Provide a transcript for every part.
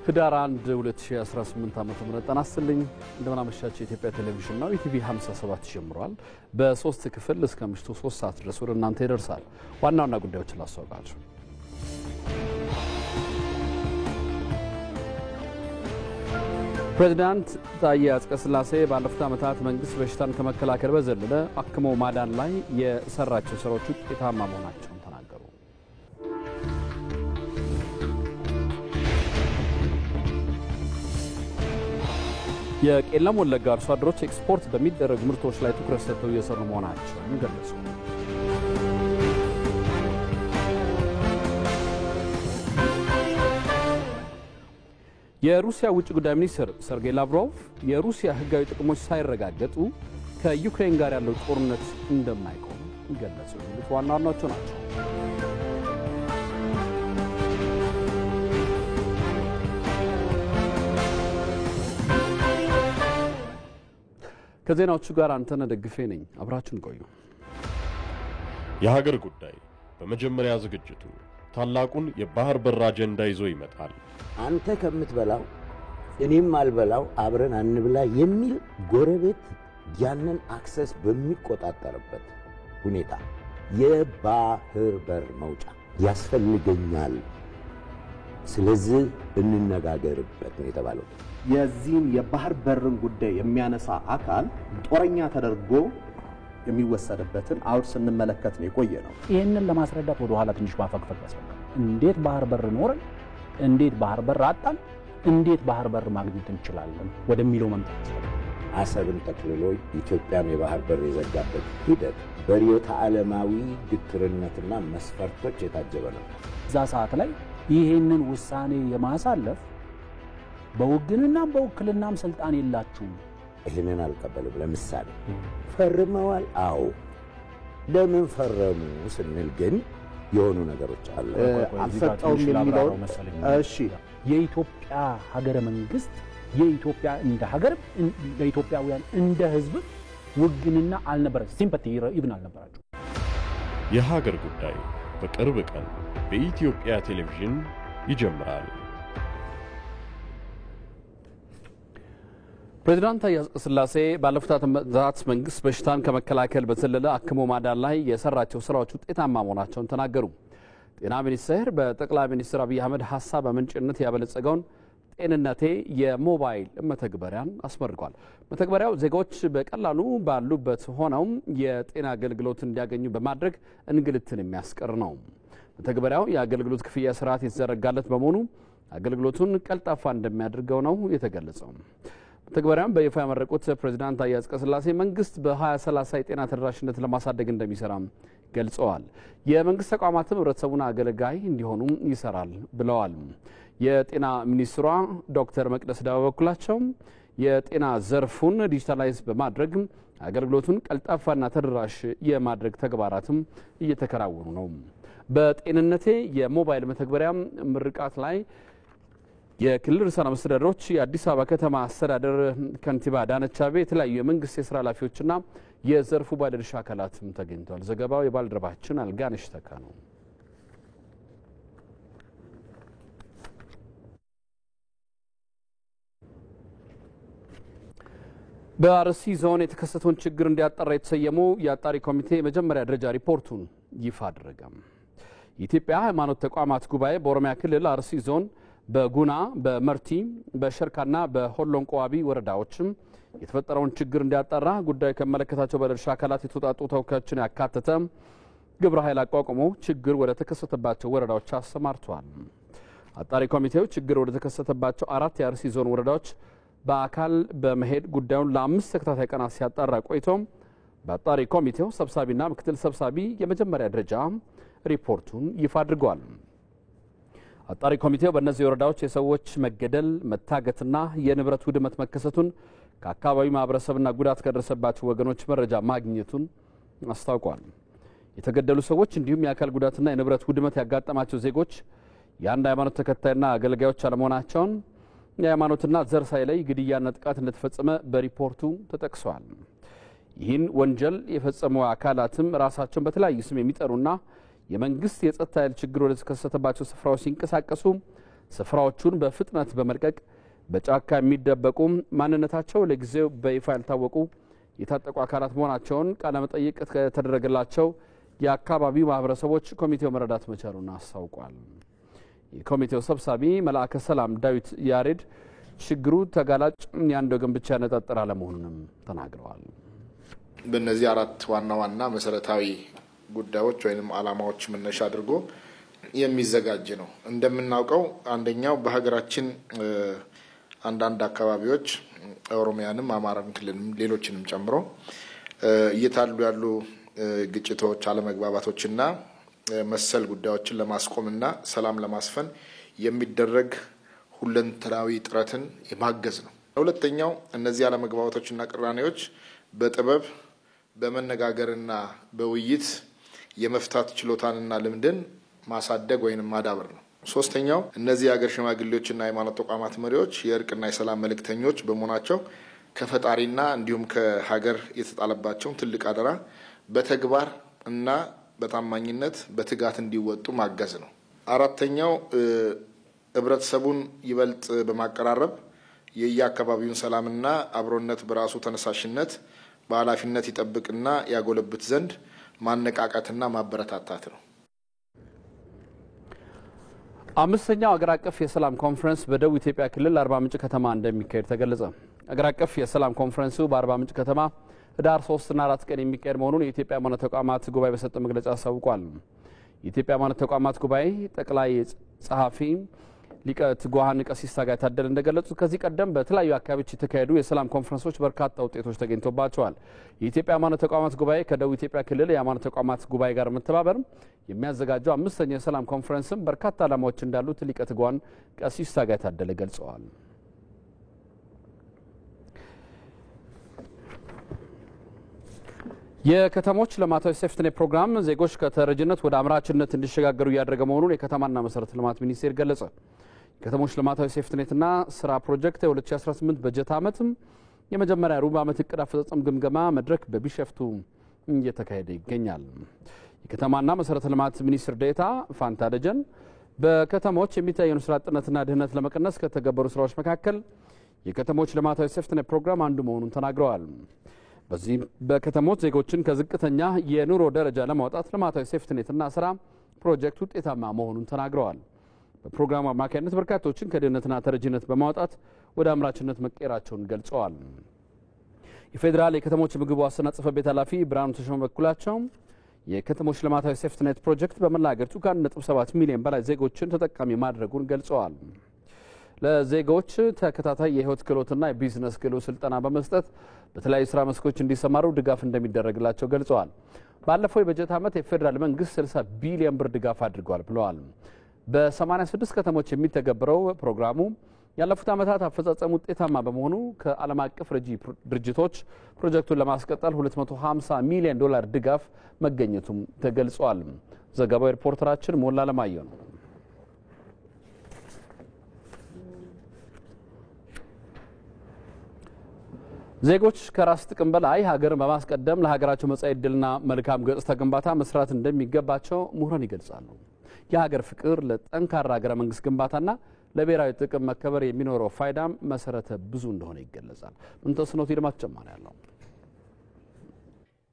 ህዳር 1 2018 ዓ.ም ተናስተልኝ እንደምን አመሻችሁ። የኢትዮጵያ ቴሌቪዥን ነው። ኢቲቪ 57 ጀምሯል። በ3 ክፍል እስከ ምሽቱ 3 ሰዓት ድረስ ወደ እናንተ ይደርሳል። ዋና ዋና ጉዳዮችን ላስተዋውቃችሁ። ፕሬዝዳንት ታዬ አጽቀሥላሴ ባለፉት ዓመታት መንግስት በሽታን ከመከላከል በዘለለ አክሞ ማዳን ላይ የሰራቸው ስራዎች ውጤታማ መሆናቸውን ተናገሩ። የቄለም ወለጋ አርሶ አደሮች ኤክስፖርት በሚደረጉ ምርቶች ላይ ትኩረት ሰጥተው እየሰሩ መሆናቸውን ገለጹ። የሩሲያ ውጭ ጉዳይ ሚኒስትር ሰርጌይ ላቭሮቭ የሩሲያ ህጋዊ ጥቅሞች ሳይረጋገጡ ከዩክሬን ጋር ያለው ጦርነት እንደማይቆም ገለጹ። ዋና ዋናዎቹ ናቸው። ከዜናዎቹ ጋር አንተነህ ደግፌ ነኝ። አብራችሁን ቆዩ። የሀገር ጉዳይ በመጀመሪያ ዝግጅቱ ታላቁን የባህር በር አጀንዳ ይዞ ይመጣል። አንተ ከምትበላው እኔም አልበላው አብረን አንብላ የሚል ጎረቤት ያንን አክሰስ በሚቆጣጠርበት ሁኔታ የባህር በር መውጫ ያስፈልገኛል፣ ስለዚህ እንነጋገርበት ነው የተባለው። የዚህን የባህር በርን ጉዳይ የሚያነሳ አካል ጦረኛ ተደርጎ የሚወሰድበትን አውድ ስንመለከት ነው የቆየ ነው። ይሄንን ለማስረዳት ወደ ኋላ ትንሽ ማፈግፈግ ያስፈልጋል። እንዴት ባህር በር ኖረን፣ እንዴት ባህር በር አጣን፣ እንዴት ባህር በር ማግኘት እንችላለን ወደሚለው መምጣት ያስፈልጋል። አሰብን ጠቅልሎ ኢትዮጵያን የባህር በር የዘጋበት ሂደት በርዕዮተ ዓለማዊ ግትርነትና መስፈርቶች የታጀበ ነው። እዛ ሰዓት ላይ ይሄንን ውሳኔ የማሳለፍ በውግንናም በውክልናም ስልጣን የላችሁም። ይሄንን አልቀበልም። ለምሳሌ ፈርመዋል። አዎ ለምን ፈረሙ ስንል ግን የሆኑ ነገሮች አሉ። አልፈጣውም የሚለው እሺ፣ የኢትዮጵያ ሀገረ መንግስት የኢትዮጵያ እንደ ሀገር ለኢትዮጵያውያን እንደ ህዝብ ውግንና አልነበረ፣ ሲምፓቲ ኢቭን አልነበራቸው። የሀገር ጉዳይ በቅርብ ቀን በኢትዮጵያ ቴሌቪዥን ይጀምራል። ፕሬዝዳንት ታዬ አጽቀሥላሴ ባለፉት ዓመታት መንግስት በሽታን ከመከላከል በዘለለ አክሞ ማዳን ላይ የሰራቸው ስራዎች ውጤታማ መሆናቸውን ተናገሩ። ጤና ሚኒስቴር በጠቅላይ ሚኒስትር አብይ አህመድ ሐሳብ አመንጭነት ያበለጸገውን ጤንነቴ የሞባይል መተግበሪያን አስመርቋል። መተግበሪያው ዜጎች በቀላሉ ባሉበት ሆነው የጤና አገልግሎት እንዲያገኙ በማድረግ እንግልትን የሚያስቀር ነው። መተግበሪያው የአገልግሎት ክፍያ ስርዓት የተዘረጋለት በመሆኑ አገልግሎቱን ቀልጣፋ እንደሚያደርገው ነው የተገለጸው። መተግበሪያውን በይፋ ያመረቁት ፕሬዝዳንት ታዬ አጽቀሥላሴ መንግስት በ2030 የጤና ተደራሽነት ለማሳደግ እንደሚሰራም ገልጸዋል። የመንግስት ተቋማትም ህብረተሰቡን አገልጋይ እንዲሆኑ ይሰራል ብለዋል። የጤና ሚኒስትሯ ዶክተር መቅደስ ዳባ በኩላቸው የጤና ዘርፉን ዲጂታላይዝ በማድረግ አገልግሎቱን ቀልጣፋና ተደራሽ የማድረግ ተግባራትም እየተከናወኑ ነው። በጤንነቴ የሞባይል መተግበሪያ ምርቃት ላይ የክልል ርዕሰ መስተዳድሮች፣ የአዲስ አበባ ከተማ አስተዳደር ከንቲባ አዳነች አቤቤ፣ የተለያዩ የመንግስት የስራ ኃላፊዎችና የዘርፉ ባለድርሻ አካላትም ተገኝተዋል። ዘገባው የባልደረባችን አልጋነሽ ተካ ነው። በአርሲ ዞን የተከሰተውን ችግር እንዲያጣራ የተሰየመው የአጣሪ ኮሚቴ የመጀመሪያ ደረጃ ሪፖርቱን ይፋ አደረገ። የኢትዮጵያ ሃይማኖት ተቋማት ጉባኤ በኦሮሚያ ክልል አርሲ ዞን በጉና፣ በመርቲ፣ በሸርካና በሆሎንቆ ዋቢ ወረዳዎችም የተፈጠረውን ችግር እንዲያጣራ ጉዳዩ ከመለከታቸው ባለድርሻ አካላት የተውጣጡ ተወካዮችን ያካተተ ግብረ ኃይል አቋቁሞ ችግር ወደ ተከሰተባቸው ወረዳዎች አሰማርቷል። አጣሪ ኮሚቴው ችግር ወደ ተከሰተባቸው 4 የአርሲ ዞን ወረዳዎች በአካል በመሄድ ጉዳዩን ለ5 ተከታታይ ቀናት ሲያጣራ ቆይቶም በአጣሪ ኮሚቴው ሰብሳቢና ምክትል ሰብሳቢ የመጀመሪያ ደረጃ ሪፖርቱን ይፋ አድርገዋል። አጣሪ ኮሚቴው በእነዚህ ወረዳዎች የሰዎች መገደል፣ መታገትና የንብረት ውድመት መከሰቱን ከአካባቢው ማህበረሰብና ጉዳት ከደረሰባቸው ወገኖች መረጃ ማግኘቱን አስታውቋል። የተገደሉ ሰዎች እንዲሁም የአካል ጉዳትና የንብረት ውድመት ያጋጠማቸው ዜጎች የአንድ ሃይማኖት ተከታይና አገልጋዮች አለመሆናቸውን፣ የሃይማኖትና ዘር ሳይለይ ግድያና ጥቃት እንደተፈጸመ በሪፖርቱ ተጠቅሷል። ይህን ወንጀል የፈጸሙ አካላትም ራሳቸውን በተለያዩ ስም የሚጠሩና የመንግስት የጸጥታ ኃይል ችግር ወደ ተከሰተባቸው ስፍራዎች ሲንቀሳቀሱ ስፍራዎቹን በፍጥነት በመልቀቅ በጫካ የሚደበቁ ማንነታቸው ለጊዜው በይፋ ያልታወቁ የታጠቁ አካላት መሆናቸውን ቃለ መጠይቅ ከተደረገላቸው የአካባቢው ማህበረሰቦች ኮሚቴው መረዳት መቻሉን አስታውቋል። የኮሚቴው ሰብሳቢ መልአከ ሰላም ዳዊት ያሬድ ችግሩ ተጋላጭ የአንድ ወገን ብቻ ያነጣጠረ አለመሆኑንም ተናግረዋል። በእነዚህ አራት ዋና መሰረታዊ ጉዳዮች ወይንም ዓላማዎች መነሻ አድርጎ የሚዘጋጅ ነው። እንደምናውቀው አንደኛው በሀገራችን አንዳንድ አካባቢዎች ኦሮሚያንም አማራን ክልልም ሌሎችንም ጨምሮ እየታሉ ያሉ ግጭቶች፣ አለመግባባቶችና መሰል ጉዳዮችን ለማስቆምና ሰላም ለማስፈን የሚደረግ ሁለንተናዊ ጥረትን የማገዝ ነው። ሁለተኛው እነዚህ አለመግባባቶችና ቅራኔዎች በጥበብ በመነጋገርና በውይይት የመፍታት ችሎታንና ልምድን ማሳደግ ወይንም ማዳበር ነው። ሶስተኛው እነዚህ የሀገር ሽማግሌዎችና የሃይማኖት ተቋማት መሪዎች የእርቅና የሰላም መልእክተኞች በመሆናቸው ከፈጣሪና እንዲሁም ከሀገር የተጣለባቸውን ትልቅ አደራ በተግባር እና በታማኝነት በትጋት እንዲወጡ ማገዝ ነው። አራተኛው ህብረተሰቡን ይበልጥ በማቀራረብ የየአካባቢውን ሰላምና አብሮነት በራሱ ተነሳሽነት በኃላፊነት ይጠብቅና ያጎለብት ዘንድ ማነቃቃትና ማበረታታት ነው። አምስተኛው አገር አቀፍ የሰላም ኮንፈረንስ በደቡብ ኢትዮጵያ ክልል አርባ ምንጭ ከተማ እንደሚካሄድ ተገለጸ። አገር አቀፍ የሰላም ኮንፈረንሱ በአርባ ምንጭ ከተማ ህዳር 3 እና 4 ቀን የሚካሄድ መሆኑን የኢትዮጵያ ሃይማኖት ተቋማት ጉባኤ በሰጠው መግለጫ አሳውቋል። የኢትዮጵያ ሃይማኖት ተቋማት ጉባኤ ጠቅላይ ጸሐፊ ሊቀ ትጉሃን ቀሲስ ታጋይ ታደለ እንደገለጹት ከዚህ ቀደም በተለያዩ አካባቢዎች የተካሄዱ የሰላም ኮንፈረንሶች በርካታ ውጤቶች ተገኝቶባቸዋል። የኢትዮጵያ ሃይማኖት ተቋማት ጉባኤ ከደቡብ ኢትዮጵያ ክልል የሃይማኖት ተቋማት ጉባኤ ጋር መተባበር የሚያዘጋጀው አምስተኛው የሰላም ኮንፈረንስም በርካታ ዓላማዎች እንዳሉት ሊቀ ትጉሃን ቀሲስ ታጋይ ታደለ ገልጸዋል። የከተሞች ልማታዊ ሴፍትኔት ፕሮግራም ዜጎች ከተረጅነት ወደ አምራችነት እንዲሸጋገሩ እያደረገ መሆኑን የከተማና መሰረተ ልማት ሚኒስቴር ገለጸ። የከተሞች ልማታዊ ሴፍትኔትና ስራ ፕሮጀክት የ2018 በጀት ዓመትም የመጀመሪያ ሩብ ዓመት እቅድ አፈጻጸም ግምገማ መድረክ በቢሸፍቱ እየተካሄደ ይገኛል። የከተማና መሰረተ ልማት ሚኒስትር ዴኤታ ፋንታ ደጀን በከተሞች የሚታየውን ስራ አጥነትና ድህነት ለመቀነስ ከተገበሩ ስራዎች መካከል የከተሞች ልማታዊ ሴፍትኔት ፕሮግራም አንዱ መሆኑን ተናግረዋል። በዚህ በከተሞች ዜጎችን ከዝቅተኛ የኑሮ ደረጃ ለማውጣት ልማታዊ ሴፍትኔትና ስራ ፕሮጀክት ውጤታማ መሆኑን ተናግረዋል። በፕሮግራሙ አማካኝነት በርካቶችን ከድህነትና ተረጂነት በማውጣት ወደ አምራችነት መቀየራቸውን ገልጸዋል። የፌዴራል የከተሞች ምግብ ዋስትና ጽሕፈት ቤት ኃላፊ ብርሃኑ ተሾመ በኩላቸው የከተሞች ልማታዊ ሴፍትኔት ፕሮጀክት በመላ ሀገሪቱ ከ1.7 ሚሊዮን በላይ ዜጎችን ተጠቃሚ ማድረጉን ገልጸዋል። ለዜጎች ተከታታይ የህይወት ክህሎትና የቢዝነስ ክህሎት ስልጠና በመስጠት በተለያዩ ስራ መስኮች እንዲሰማሩ ድጋፍ እንደሚደረግላቸው ገልጸዋል። ባለፈው የበጀት ዓመት የፌዴራል መንግስት 60 ቢሊዮን ብር ድጋፍ አድርጓል ብለዋል። በ86 ከተሞች የሚተገበረው ፕሮግራሙ ያለፉት ዓመታት አፈጻጸም ውጤታማ በመሆኑ ከዓለም አቀፍ ረጂ ድርጅቶች ፕሮጀክቱን ለማስቀጠል 250 ሚሊዮን ዶላር ድጋፍ መገኘቱም ተገልጿል። ዘገባው ሪፖርተራችን ሞላ ለማየው ነው። ዜጎች ከራስ ጥቅም በላይ ሀገርን በማስቀደም ለሀገራቸው መጻኢ ዕድልና መልካም ገጽታ ግንባታ መስራት እንደሚገባቸው ምሁራን ይገልጻሉ። የሀገር ፍቅር ለጠንካራ ሀገረ መንግስት ግንባታና ለብሔራዊ ጥቅም መከበር የሚኖረው ፋይዳም መሰረተ ብዙ እንደሆነ ይገለጻል። ምንተስኖት ይድማት ጨማሪ ያለው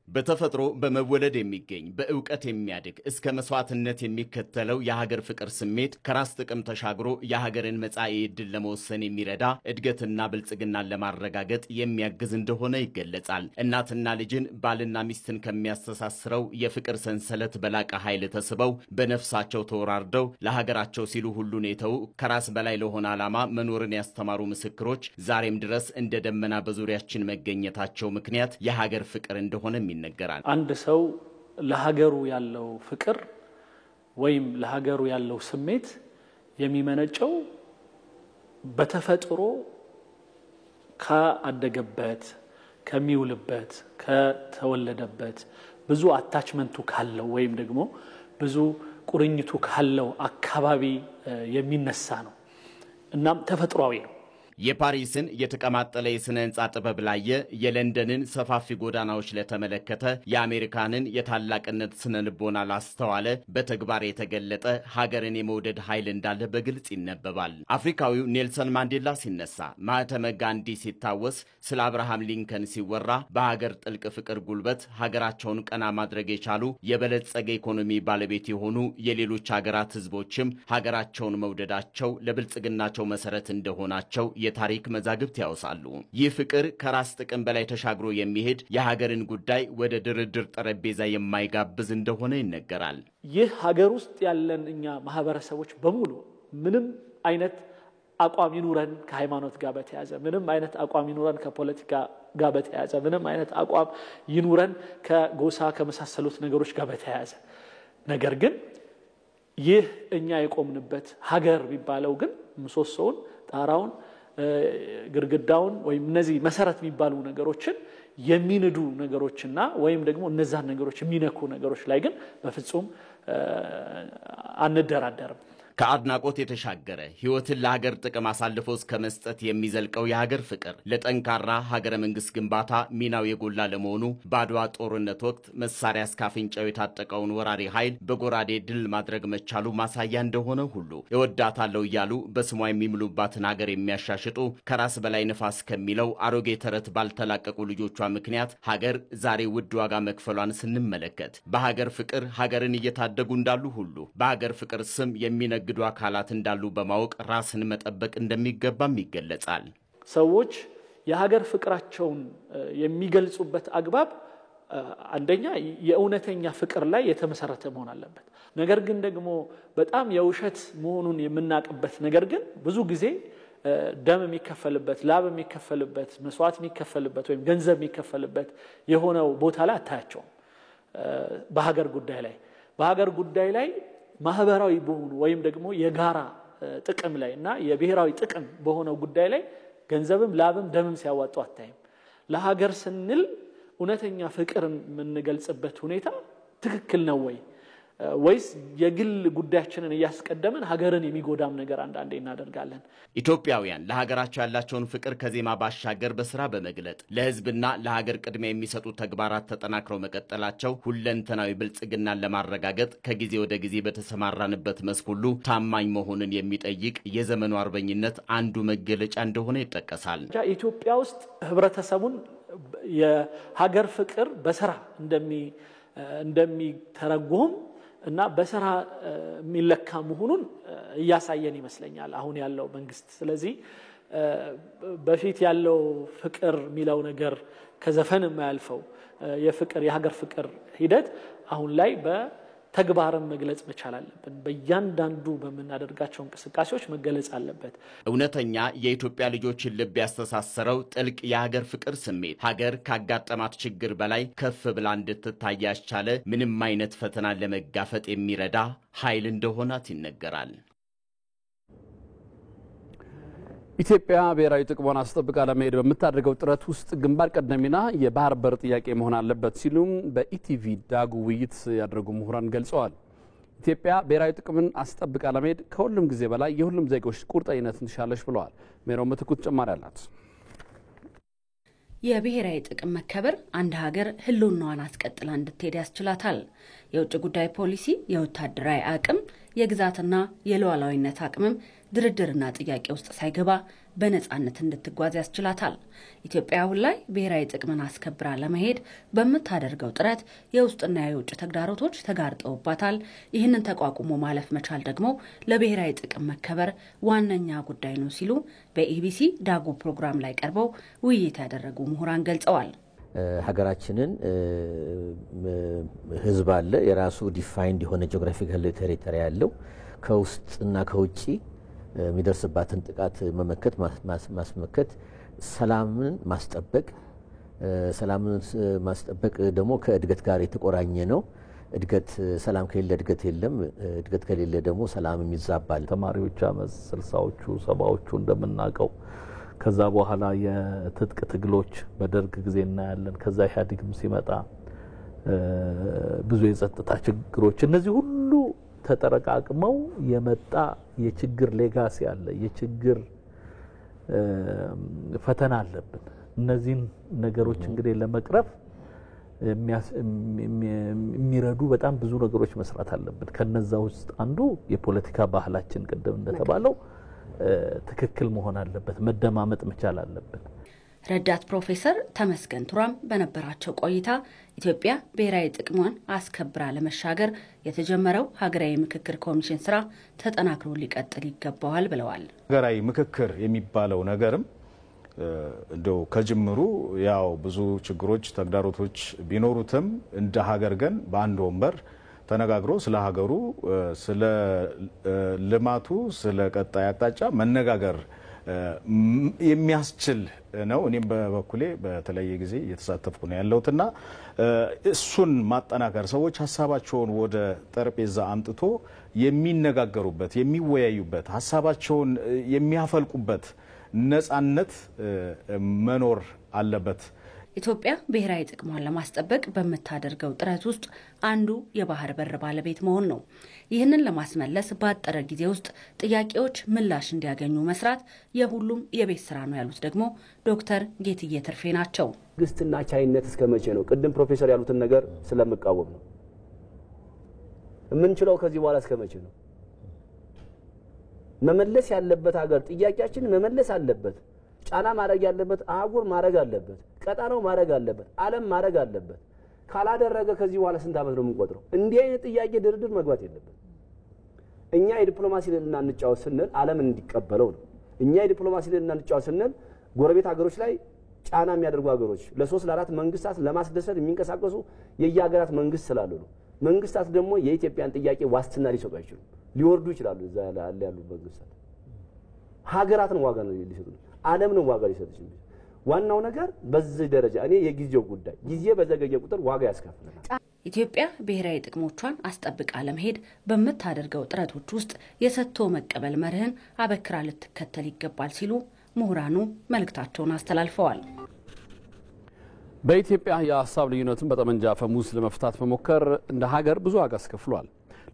በተፈጥሮ በመወለድ የሚገኝ በእውቀት የሚያድግ እስከ መስዋዕትነት የሚከተለው የሀገር ፍቅር ስሜት ከራስ ጥቅም ተሻግሮ የሀገርን መጻኢ ዕድል ለመወሰን የሚረዳ እድገትና ብልጽግናን ለማረጋገጥ የሚያግዝ እንደሆነ ይገለጻል። እናትና ልጅን ባልና ሚስትን ከሚያስተሳስረው የፍቅር ሰንሰለት በላቀ ኃይል ተስበው በነፍሳቸው ተወራርደው ለሀገራቸው ሲሉ ሁሉን የተው ከራስ በላይ ለሆነ ዓላማ መኖርን ያስተማሩ ምስክሮች ዛሬም ድረስ እንደ ደመና በዙሪያችን መገኘታቸው ምክንያት የሀገር ፍቅር እንደሆነ ይነገራል። አንድ ሰው ለሀገሩ ያለው ፍቅር ወይም ለሀገሩ ያለው ስሜት የሚመነጨው በተፈጥሮ ካደገበት ከሚውልበት ከተወለደበት ብዙ አታችመንቱ ካለው ወይም ደግሞ ብዙ ቁርኝቱ ካለው አካባቢ የሚነሳ ነው። እናም ተፈጥሯዊ ነው። የፓሪስን የተቀማጠለ የስነ ህንጻ ጥበብ ላየ፣ የለንደንን ሰፋፊ ጎዳናዎች ለተመለከተ፣ የአሜሪካንን የታላቅነት ስነ ልቦና ላስተዋለ በተግባር የተገለጠ ሀገርን የመውደድ ኃይል እንዳለ በግልጽ ይነበባል። አፍሪካዊው ኔልሰን ማንዴላ ሲነሳ፣ ማህተመ ጋንዲ ሲታወስ፣ ስለ አብርሃም ሊንከን ሲወራ በሀገር ጥልቅ ፍቅር ጉልበት ሀገራቸውን ቀና ማድረግ የቻሉ የበለጸገ ኢኮኖሚ ባለቤት የሆኑ የሌሎች ሀገራት ህዝቦችም ሀገራቸውን መውደዳቸው ለብልጽግናቸው መሰረት እንደሆናቸው የታሪክ መዛግብት ያወሳሉ። ይህ ፍቅር ከራስ ጥቅም በላይ ተሻግሮ የሚሄድ የሀገርን ጉዳይ ወደ ድርድር ጠረጴዛ የማይጋብዝ እንደሆነ ይነገራል። ይህ ሀገር ውስጥ ያለን እኛ ማህበረሰቦች በሙሉ ምንም አይነት አቋም ይኑረን ከሃይማኖት ጋር በተያያዘ፣ ምንም አይነት አቋም ይኑረን ከፖለቲካ ጋር በተያያዘ፣ ምንም አይነት አቋም ይኑረን ከጎሳ ከመሳሰሉት ነገሮች ጋር በተያያዘ፣ ነገር ግን ይህ እኛ የቆምንበት ሀገር ቢባለው ግን ምሰሶውን፣ ጣራውን፣ ግርግዳውን ወይም እነዚህ መሰረት የሚባሉ ነገሮችን የሚንዱ ነገሮችና ወይም ደግሞ እነዛን ነገሮች የሚነኩ ነገሮች ላይ ግን በፍጹም አንደራደርም። ከአድናቆት የተሻገረ ህይወትን ለሀገር ጥቅም አሳልፎ እስከ መስጠት የሚዘልቀው የሀገር ፍቅር ለጠንካራ ሀገረ መንግስት ግንባታ ሚናው የጎላ ለመሆኑ በአድዋ ጦርነት ወቅት መሳሪያ እስከ አፍንጫው የታጠቀውን ወራሪ ኃይል በጎራዴ ድል ማድረግ መቻሉ ማሳያ እንደሆነ ሁሉ እወዳታለሁ እያሉ በስሟ የሚምሉባትን ሀገር የሚያሻሽጡ ከራስ በላይ ነፋስ ከሚለው አሮጌ ተረት ባልተላቀቁ ልጆቿ ምክንያት ሀገር ዛሬ ውድ ዋጋ መክፈሏን ስንመለከት በሀገር ፍቅር ሀገርን እየታደጉ እንዳሉ ሁሉ በሀገር ፍቅር ስም የሚነግዱ አካላት እንዳሉ በማወቅ ራስን መጠበቅ እንደሚገባም ይገለጻል። ሰዎች የሀገር ፍቅራቸውን የሚገልጹበት አግባብ አንደኛ የእውነተኛ ፍቅር ላይ የተመሰረተ መሆን አለበት። ነገር ግን ደግሞ በጣም የውሸት መሆኑን የምናቅበት ነገር ግን ብዙ ጊዜ ደም የሚከፈልበት፣ ላብ የሚከፈልበት፣ መስዋዕት የሚከፈልበት ወይም ገንዘብ የሚከፈልበት የሆነው ቦታ ላይ አታያቸውም። በሀገር ጉዳይ ላይ ማህበራዊ በሆኑ ወይም ደግሞ የጋራ ጥቅም ላይ እና የብሔራዊ ጥቅም በሆነው ጉዳይ ላይ ገንዘብም ላብም ደምም ሲያዋጡ አታይም። ለሀገር ስንል እውነተኛ ፍቅርን የምንገልጽበት ሁኔታ ትክክል ነው ወይስ የግል ጉዳያችንን እያስቀደመን ሀገርን የሚጎዳም ነገር አንዳንዴ እናደርጋለን? ኢትዮጵያውያን ለሀገራቸው ያላቸውን ፍቅር ከዜማ ባሻገር በስራ በመግለጥ ለህዝብና ለሀገር ቅድሚያ የሚሰጡ ተግባራት ተጠናክረው መቀጠላቸው ሁለንተናዊ ብልጽግናን ለማረጋገጥ ከጊዜ ወደ ጊዜ በተሰማራንበት መስክ ሁሉ ታማኝ መሆንን የሚጠይቅ የዘመኑ አርበኝነት አንዱ መገለጫ እንደሆነ ይጠቀሳል። ኢትዮጵያ ውስጥ ህብረተሰቡን የሀገር ፍቅር በስራ እንደሚተረጎም እና በስራ የሚለካ መሆኑን እያሳየን ይመስለኛል አሁን ያለው መንግስት። ስለዚህ በፊት ያለው ፍቅር የሚለው ነገር ከዘፈን የማያልፈው የሀገር ፍቅር ሂደት አሁን ላይ በተግባርም መግለጽ መቻል አለብን። በእያንዳንዱ በመናደርጋቸው እንቅስቃሴዎች መገለጽ አለበት። እውነተኛ የኢትዮጵያ ልጆችን ልብ ያስተሳሰረው ጥልቅ የሀገር ፍቅር ስሜት ሀገር ካጋጠማት ችግር በላይ ከፍ ብላ እንድትታይ ያስቻለ ምንም አይነት ፈተና ለመጋፈጥ የሚረዳ ኃይል እንደሆናት ይነገራል። ኢትዮጵያ ብሔራዊ ጥቅሟን አስጠብቃ ለመሄድ በምታደርገው ጥረት ውስጥ ግንባር ቀደም ሚና የባህር በር ጥያቄ መሆን አለበት ሲሉም በኢቲቪ ዳጉ ውይይት ያደረጉ ምሁራን ገልጸዋል። ኢትዮጵያ ብሔራዊ ጥቅምን አስጠብቃ ለመሄድ ከሁሉም ጊዜ በላይ የሁሉም ዜጎች ቁርጠኝነትን ትሻለች ብለዋል። ሜሮን ምትኩ ተጨማሪ አላት። የብሔራዊ ጥቅም መከበር አንድ ሀገር ህልውናዋን አስቀጥላ እንድትሄድ ያስችላታል። የውጭ ጉዳይ ፖሊሲ፣ የወታደራዊ አቅም፣ የግዛትና የሉዓላዊነት አቅምም ድርድርና ጥያቄ ውስጥ ሳይገባ በነጻነት እንድትጓዝ ያስችላታል። ኢትዮጵያ አሁን ላይ ብሔራዊ ጥቅምን አስከብራ ለመሄድ በምታደርገው ጥረት የውስጥና የውጭ ተግዳሮቶች ተጋርጠውባታል። ይህንን ተቋቁሞ ማለፍ መቻል ደግሞ ለብሔራዊ ጥቅም መከበር ዋነኛ ጉዳይ ነው ሲሉ በኢቢሲ ዳጉ ፕሮግራም ላይ ቀርበው ውይይት ያደረጉ ምሁራን ገልጸዋል። ሀገራችንን ህዝብ አለ፣ የራሱ ዲፋይንድ የሆነ ጂኦግራፊካል ቴሪቶሪ ያለው ከውስጥና ከውጪ የሚደርስባትን ጥቃት ማስመከት፣ ሰላምን ማስጠበቅ ደግሞ ከእድገት ጋር የተቆራኘ ነው። እድገት ሰላም ከሌለ እድገት የለም። እድገት ከሌለ ደግሞ ሰላም ይዛባል። ተማሪዎች አመፅ 60ዎቹ 70ዎቹ እንደምናውቀው ከዛ በኋላ የትጥቅ ትግሎች በደርግ ጊዜ እናያለን። ከዛ ኢህአዴግም ሲመጣ ብዙ የጸጥታ ችግሮች፣ እነዚህ ሁሉ ተጠረቃቅመው የመጣ የችግር ሌጋሲ አለ። የችግር ፈተና አለብን። እነዚህን ነገሮች እንግዲህ ለመቅረፍ የሚረዱ በጣም ብዙ ነገሮች መስራት አለብን። ከነዛ ውስጥ አንዱ የፖለቲካ ባህላችን ቅድም እንደተባለው ትክክል መሆን አለበት፣ መደማመጥ መቻል አለብን። ረዳት ፕሮፌሰር ተመስገን ቱራም በነበራቸው ቆይታ ኢትዮጵያ ብሔራዊ ጥቅሟን አስከብራ ለመሻገር የተጀመረው ሀገራዊ ምክክር ኮሚሽን ስራ ተጠናክሮ ሊቀጥል ይገባዋል ብለዋል። ሀገራዊ ምክክር የሚባለው ነገርም እንደው ከጅምሩ ያው ብዙ ችግሮች ተግዳሮቶች ቢኖሩትም እንደ ሀገር ግን በአንድ ወንበር ተነጋግሮ ስለ ሀገሩ ስለ ልማቱ ስለ ቀጣይ አቅጣጫ መነጋገር የሚያስችል ነው። እኔም በበኩሌ በተለየ ጊዜ እየተሳተፍኩ ነው ያለሁትና እሱን ማጠናከር ሰዎች ሀሳባቸውን ወደ ጠረጴዛ አምጥቶ የሚነጋገሩበት የሚወያዩበት ሀሳባቸውን የሚያፈልቁበት ነጻነት መኖር አለበት። ኢትዮጵያ ብሔራዊ ጥቅሟን ለማስጠበቅ በምታደርገው ጥረት ውስጥ አንዱ የባህር በር ባለቤት መሆን ነው። ይህንን ለማስመለስ ባጠረ ጊዜ ውስጥ ጥያቄዎች ምላሽ እንዲያገኙ መስራት የሁሉም የቤት ስራ ነው ያሉት ደግሞ ዶክተር ጌትዬ ትርፌ ናቸው። ግስትና ቻይነት እስከመቼ ነው? ቅድም ፕሮፌሰር ያሉትን ነገር ስለምቃወም ነው። የምንችለው ከዚህ በኋላ እስከመቼ ነው? መመለስ ያለበት ሀገር ጥያቄያችን መመለስ አለበት። ጫና ማድረግ ያለበት አህጉር ማድረግ አለበት። ቀጣናው ማድረግ አለበት። ዓለም ማድረግ አለበት። ካላደረገ ከዚህ በኋላ ስንት ዓመት ነው የምንቆጥረው? እንዲህ አይነት ጥያቄ ድርድር መግባት የለበት። እኛ የዲፕሎማሲ ልዕልና እንጫወት ስንል ዓለም እንዲቀበለው ነው። እኛ የዲፕሎማሲ ልዕልና እንጫወት ስንል ጎረቤት ሀገሮች ላይ ጫና የሚያደርጉ ሀገሮች ለ3 ለ4 መንግስታት ለማስደሰት የሚንቀሳቀሱ የየሀገራት መንግስት ስላሉ ነው። መንግስታት ደግሞ የኢትዮጵያን ጥያቄ ዋስትና ሊሰጡ አይችሉም። ሊወርዱ ይችላሉ። እዛ ያሉ መንግስታት ሀገራትን ዋጋ ነው ሊሰጡ፣ ዓለም ነው ዋጋ ሊሰጥ ይችላል። ዋናው ነገር በዚህ ደረጃ እኔ የጊዜው ጉዳይ ጊዜ በዘገየ ቁጥር ዋጋ ያስከፍላል። ኢትዮጵያ ብሔራዊ ጥቅሞቿን አስጠብቃ ለመሄድ በምታደርገው ጥረቶች ውስጥ የሰጥቶ መቀበል መርህን አበክራ ልትከተል ይገባል ሲሉ ምሁራኑ መልእክታቸውን አስተላልፈዋል። በኢትዮጵያ የሀሳብ ልዩነትን በጠመንጃ አፈሙዝ ለመፍታት መሞከር እንደ ሀገር ብዙ ዋጋ አስከፍሏል።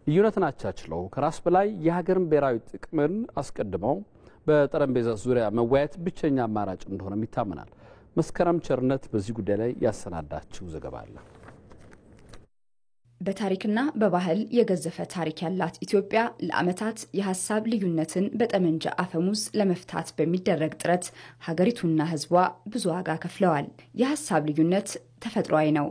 ልዩነትን አቻችለው ከራስ በላይ የሀገርን ብሔራዊ ጥቅምን አስቀድመው በጠረጴዛ ዙሪያ መወያየት ብቸኛ አማራጭ እንደሆነም ይታመናል። መስከረም ቸርነት በዚህ ጉዳይ ላይ ያሰናዳችው ዘገባ አለ። በታሪክና በባህል የገዘፈ ታሪክ ያላት ኢትዮጵያ ለዓመታት የሀሳብ ልዩነትን በጠመንጃ አፈሙዝ ለመፍታት በሚደረግ ጥረት ሀገሪቱና ሕዝቧ ብዙ ዋጋ ከፍለዋል። የሀሳብ ልዩነት ተፈጥሯዊ ነው።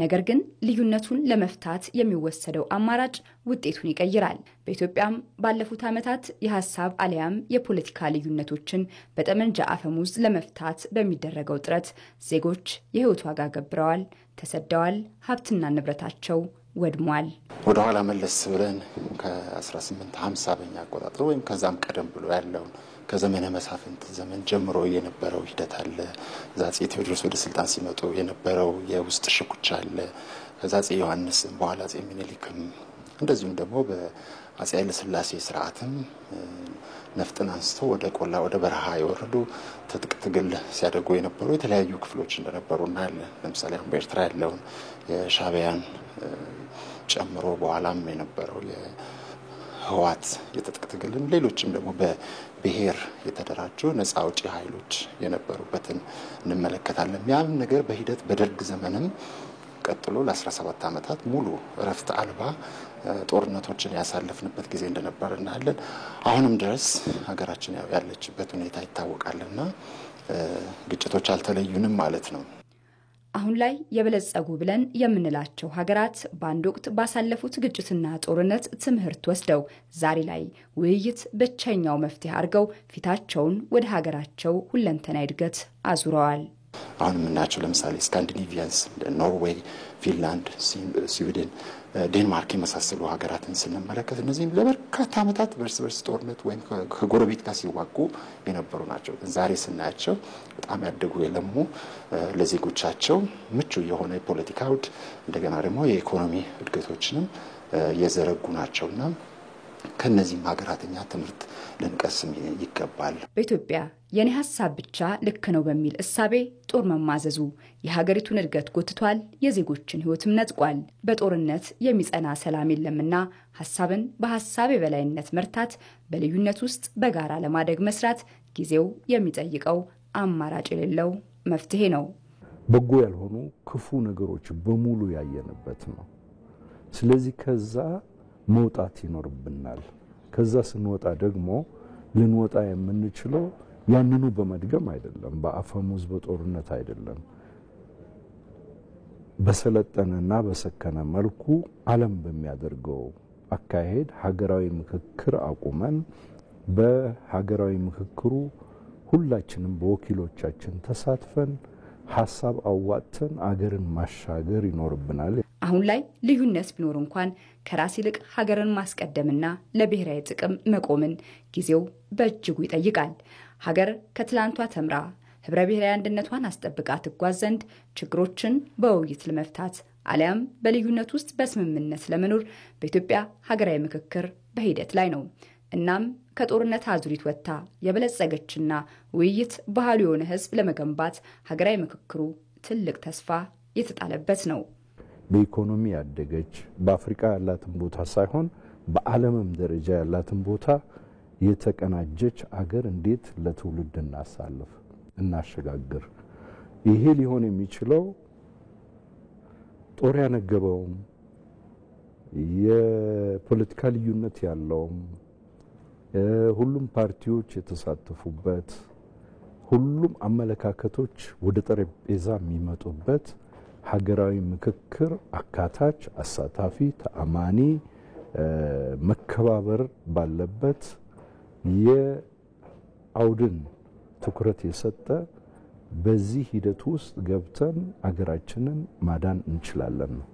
ነገር ግን ልዩነቱን ለመፍታት የሚወሰደው አማራጭ ውጤቱን ይቀይራል። በኢትዮጵያም ባለፉት ዓመታት የሀሳብ አሊያም የፖለቲካ ልዩነቶችን በጠመንጃ አፈሙዝ ለመፍታት በሚደረገው ጥረት ዜጎች የህይወት ዋጋ ገብረዋል፣ ተሰደዋል፣ ሀብትና ንብረታቸው ወድሟል። ወደ ኋላ መለስ ብለን ከ1850 በኛ አቆጣጠር ወይም ከዛም ቀደም ብሎ ያለውን ከዘመነ መሳፍንት ዘመን ጀምሮ የነበረው ሂደት አለ። አፄ ቴዎድሮስ ወደ ስልጣን ሲመጡ የነበረው የውስጥ ሽኩቻ አለ። ከአፄ ዮሐንስም በኋላ አፄ ምኒልክም እንደዚሁም ደግሞ በአፄ ኃይለ ሥላሴ ስርዓትም ነፍጥን አንስቶ ወደ ቆላ ወደ በረሃ የወረዱ ትጥቅ ትግል ሲያደርጉ የነበሩ የተለያዩ ክፍሎች እንደነበሩ እናያለን። ለምሳሌ አሁን በኤርትራ ያለውን የሻዕቢያን ጨምሮ በኋላም የነበረው የህወሓት የትጥቅ ትግልን ሌሎችም ደግሞ በብሔር የተደራጁ ነፃ አውጪ ኃይሎች የነበሩበትን እንመለከታለን። ያም ነገር በሂደት በደርግ ዘመንም ቀጥሎ ለ17 ዓመታት ሙሉ እረፍት አልባ ጦርነቶችን ያሳለፍንበት ጊዜ እንደነበር እናያለን። አሁንም ድረስ ሀገራችን ያለችበት ሁኔታ ይታወቃልና ግጭቶች አልተለዩንም ማለት ነው። አሁን ላይ የበለጸጉ ብለን የምንላቸው ሀገራት በአንድ ወቅት ባሳለፉት ግጭትና ጦርነት ትምህርት ወስደው ዛሬ ላይ ውይይት ብቸኛው መፍትሄ አድርገው ፊታቸውን ወደ ሀገራቸው ሁለንተና እድገት አዙረዋል። አሁን የምናያቸው ለምሳሌ ስካንዲኔቪያንስ ኖርዌይ፣ ፊንላንድ፣ ስዊድን፣ ዴንማርክ የመሳሰሉ ሀገራትን ስንመለከት እነዚህም ለበርካታ ዓመታት በርስ በርስ ጦርነት ወይም ከጎረቤት ጋር ሲዋጉ የነበሩ ናቸው። ዛሬ ስናያቸው በጣም ያደጉ የለሙ ለዜጎቻቸው ምቹ የሆነ የፖለቲካ አውድ እንደገና ደግሞ የኢኮኖሚ እድገቶችንም የዘረጉ ናቸውና ከነዚህም ሀገራተኛ ትምህርት ልንቀስም ይገባል። በኢትዮጵያ የኔ ሀሳብ ብቻ ልክ ነው በሚል እሳቤ ጦር መማዘዙ የሀገሪቱን እድገት ጎትቷል፣ የዜጎችን ህይወትም ነጥቋል። በጦርነት የሚጸና ሰላም የለምና ሀሳብን በሀሳብ የበላይነት መርታት፣ በልዩነት ውስጥ በጋራ ለማደግ መስራት ጊዜው የሚጠይቀው አማራጭ የሌለው መፍትሄ ነው። በጎ ያልሆኑ ክፉ ነገሮች በሙሉ ያየንበት ነው። ስለዚህ ከዛ መውጣት ይኖርብናል። ከዛ ስንወጣ ደግሞ ልንወጣ የምንችለው ያንኑ በመድገም አይደለም፣ በአፈሙዝ በጦርነት አይደለም። በሰለጠነና በሰከነ መልኩ ዓለም በሚያደርገው አካሄድ ሀገራዊ ምክክር አቁመን በሀገራዊ ምክክሩ ሁላችንም በወኪሎቻችን ተሳትፈን ሐሳብ አዋጥተን አገርን ማሻገር ይኖርብናል። አሁን ላይ ልዩነት ቢኖር እንኳን ከራስ ይልቅ ሀገርን ማስቀደምና ለብሔራዊ ጥቅም መቆምን ጊዜው በእጅጉ ይጠይቃል። ሀገር ከትላንቷ ተምራ ህብረ ብሔራዊ አንድነቷን አስጠብቃ ትጓዝ ዘንድ ችግሮችን በውይይት ለመፍታት አሊያም በልዩነት ውስጥ በስምምነት ለመኖር በኢትዮጵያ ሀገራዊ ምክክር በሂደት ላይ ነው። እናም ከጦርነት አዙሪት ወጥታ የበለጸገችና ውይይት ባህሉ የሆነ ህዝብ ለመገንባት ሀገራዊ ምክክሩ ትልቅ ተስፋ የተጣለበት ነው። በኢኮኖሚ ያደገች በአፍሪካ ያላትን ቦታ ሳይሆን በዓለምም ደረጃ ያላትን ቦታ የተቀናጀች አገር እንዴት ለትውልድ እናሳልፍ እናሸጋግር? ይሄ ሊሆን የሚችለው ጦር ያነገበውም የፖለቲካ ልዩነት ያለውም ሁሉም ፓርቲዎች የተሳተፉበት ሁሉም አመለካከቶች ወደ ጠረጴዛ የሚመጡበት ሀገራዊ ምክክር አካታች፣ አሳታፊ፣ ተአማኒ፣ መከባበር ባለበት የአውድን ትኩረት የሰጠ በዚህ ሂደት ውስጥ ገብተን አገራችንን ማዳን እንችላለን ነው።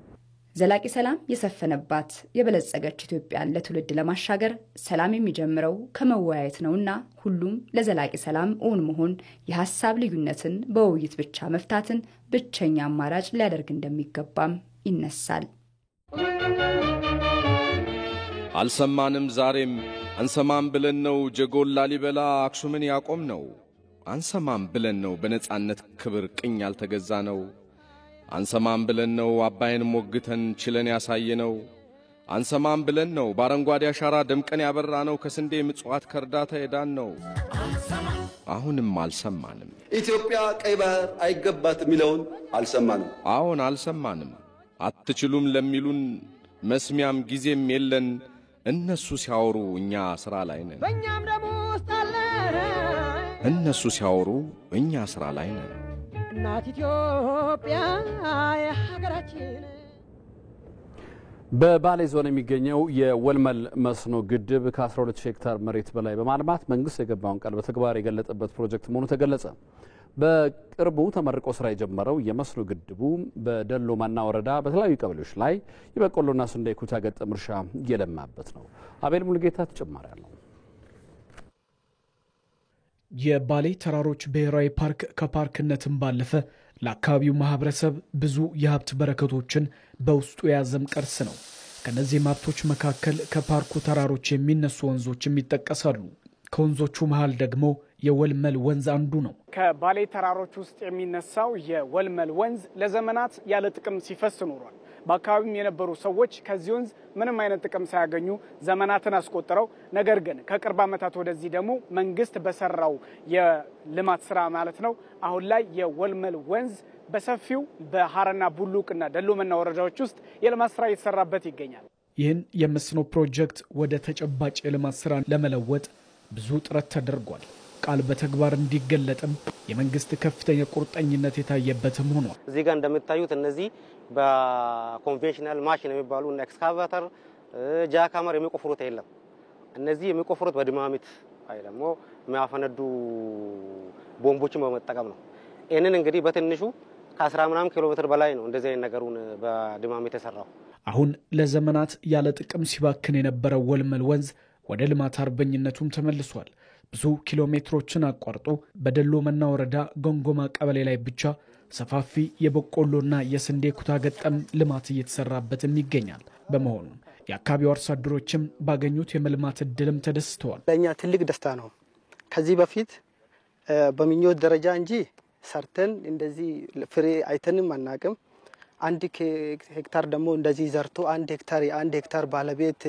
ዘላቂ ሰላም የሰፈነባት የበለጸገች ኢትዮጵያን ለትውልድ ለማሻገር ሰላም የሚጀምረው ከመወያየት ነውና ሁሉም ለዘላቂ ሰላም እውን መሆን የሐሳብ ልዩነትን በውይይት ብቻ መፍታትን ብቸኛ አማራጭ ሊያደርግ እንደሚገባም ይነሳል። አልሰማንም ዛሬም አንሰማም ብለን ነው ጀጎል ላሊበላ አክሱምን ያቆም ነው። አንሰማም ብለን ነው በነጻነት ክብር ቅኝ ያልተገዛ ነው። አንሰማም ብለን ነው አባይን ሞግተን ችለን ያሳየነው። አንሰማም ብለን ነው በአረንጓዴ አሻራ ደምቀን ያበራ ነው። ከስንዴ ምጽዋት ከርዳታ ሄዳን ነው። አሁንም አልሰማንም። ኢትዮጵያ ቀይ ባህር አይገባትም የሚለውን አልሰማንም። አሁን አልሰማንም። አትችሉም ለሚሉን መስሚያም ጊዜም የለን። እነሱ ሲያወሩ እኛ ስራ ላይ ነን። በእኛም ደሞ ውስጥ አለ። እነሱ ሲያወሩ እኛ ስራ ላይ ነን። እናት ኢትዮጵያ የሀገራችን። በባሌ ዞን የሚገኘው የወልመል መስኖ ግድብ ከ12 ሄክታር መሬት በላይ በማልማት መንግስት የገባውን ቃል በተግባር የገለጠበት ፕሮጀክት መሆኑ ተገለጸ። በቅርቡ ተመርቆ ስራ የጀመረው የመስኖ ግድቡ በደሎ ማና ወረዳ በተለያዩ ቀበሌዎች ላይ የበቆሎና ስንዴ ኩታ ገጠም እርሻ እየለማበት ነው። አቤል ሙልጌታ ተጨማሪ አለው። የባሌ ተራሮች ብሔራዊ ፓርክ ከፓርክነትም ባለፈ ለአካባቢው ማህበረሰብ ብዙ የሀብት በረከቶችን በውስጡ የያዘም ቅርስ ነው። ከነዚህ ሀብቶች መካከል ከፓርኩ ተራሮች የሚነሱ ወንዞችም ይጠቀሳሉ። ከወንዞቹ መሃል ደግሞ የወልመል ወንዝ አንዱ ነው። ከባሌ ተራሮች ውስጥ የሚነሳው የወልመል ወንዝ ለዘመናት ያለ ጥቅም ሲፈስ ኖሯል። በአካባቢው የነበሩ ሰዎች ከዚህ ወንዝ ምንም አይነት ጥቅም ሳያገኙ ዘመናትን አስቆጥረው፣ ነገር ግን ከቅርብ ዓመታት ወደዚህ ደግሞ መንግስት በሰራው የልማት ስራ ማለት ነው አሁን ላይ የወልመል ወንዝ በሰፊው በሐረና ቡሉቅና ደሎመና ወረዳዎች ውስጥ የልማት ስራ እየተሰራበት ይገኛል። ይህን የመስኖ ፕሮጀክት ወደ ተጨባጭ የልማት ስራ ለመለወጥ ብዙ ጥረት ተደርጓል። ቃል በተግባር እንዲገለጥም የመንግስት ከፍተኛ ቁርጠኝነት የታየበትም ሆኗል። እዚህ ጋር እንደምታዩት እነዚህ በኮንቬንሽናል ማሽን የሚባሉ እና ኤክስካቫተር ጃካመር የሚቆፍሩት የለም። እነዚህ የሚቆፍሩት በድማሚት አይ ደግሞ የሚያፈነዱ ቦምቦችን በመጠቀም ነው። ይህንን እንግዲህ በትንሹ ከ10 ምናምን ኪሎ ሜትር በላይ ነው እንደዚህ አይነት ነገሩን በድማሚት የሰራው። አሁን ለዘመናት ያለ ጥቅም ሲባክን የነበረው ወልመል ወንዝ ወደ ልማት አርበኝነቱም ተመልሷል። ብዙ ኪሎ ሜትሮችን አቋርጦ በደሎ መና ወረዳ ጎንጎማ ቀበሌ ላይ ብቻ ሰፋፊ የበቆሎና የስንዴ ኩታ ገጠም ልማት እየተሰራበትም ይገኛል። በመሆኑም የአካባቢው አርሶ አደሮችም ባገኙት የመልማት እድልም ተደስተዋል። ለእኛ ትልቅ ደስታ ነው። ከዚህ በፊት በምኞት ደረጃ እንጂ ሰርተን እንደዚህ ፍሬ አይተንም አናቅም። 1 ሄክታር ደግሞ እንደዚህ ዘርቶ 1 ሄክታር ባለቤት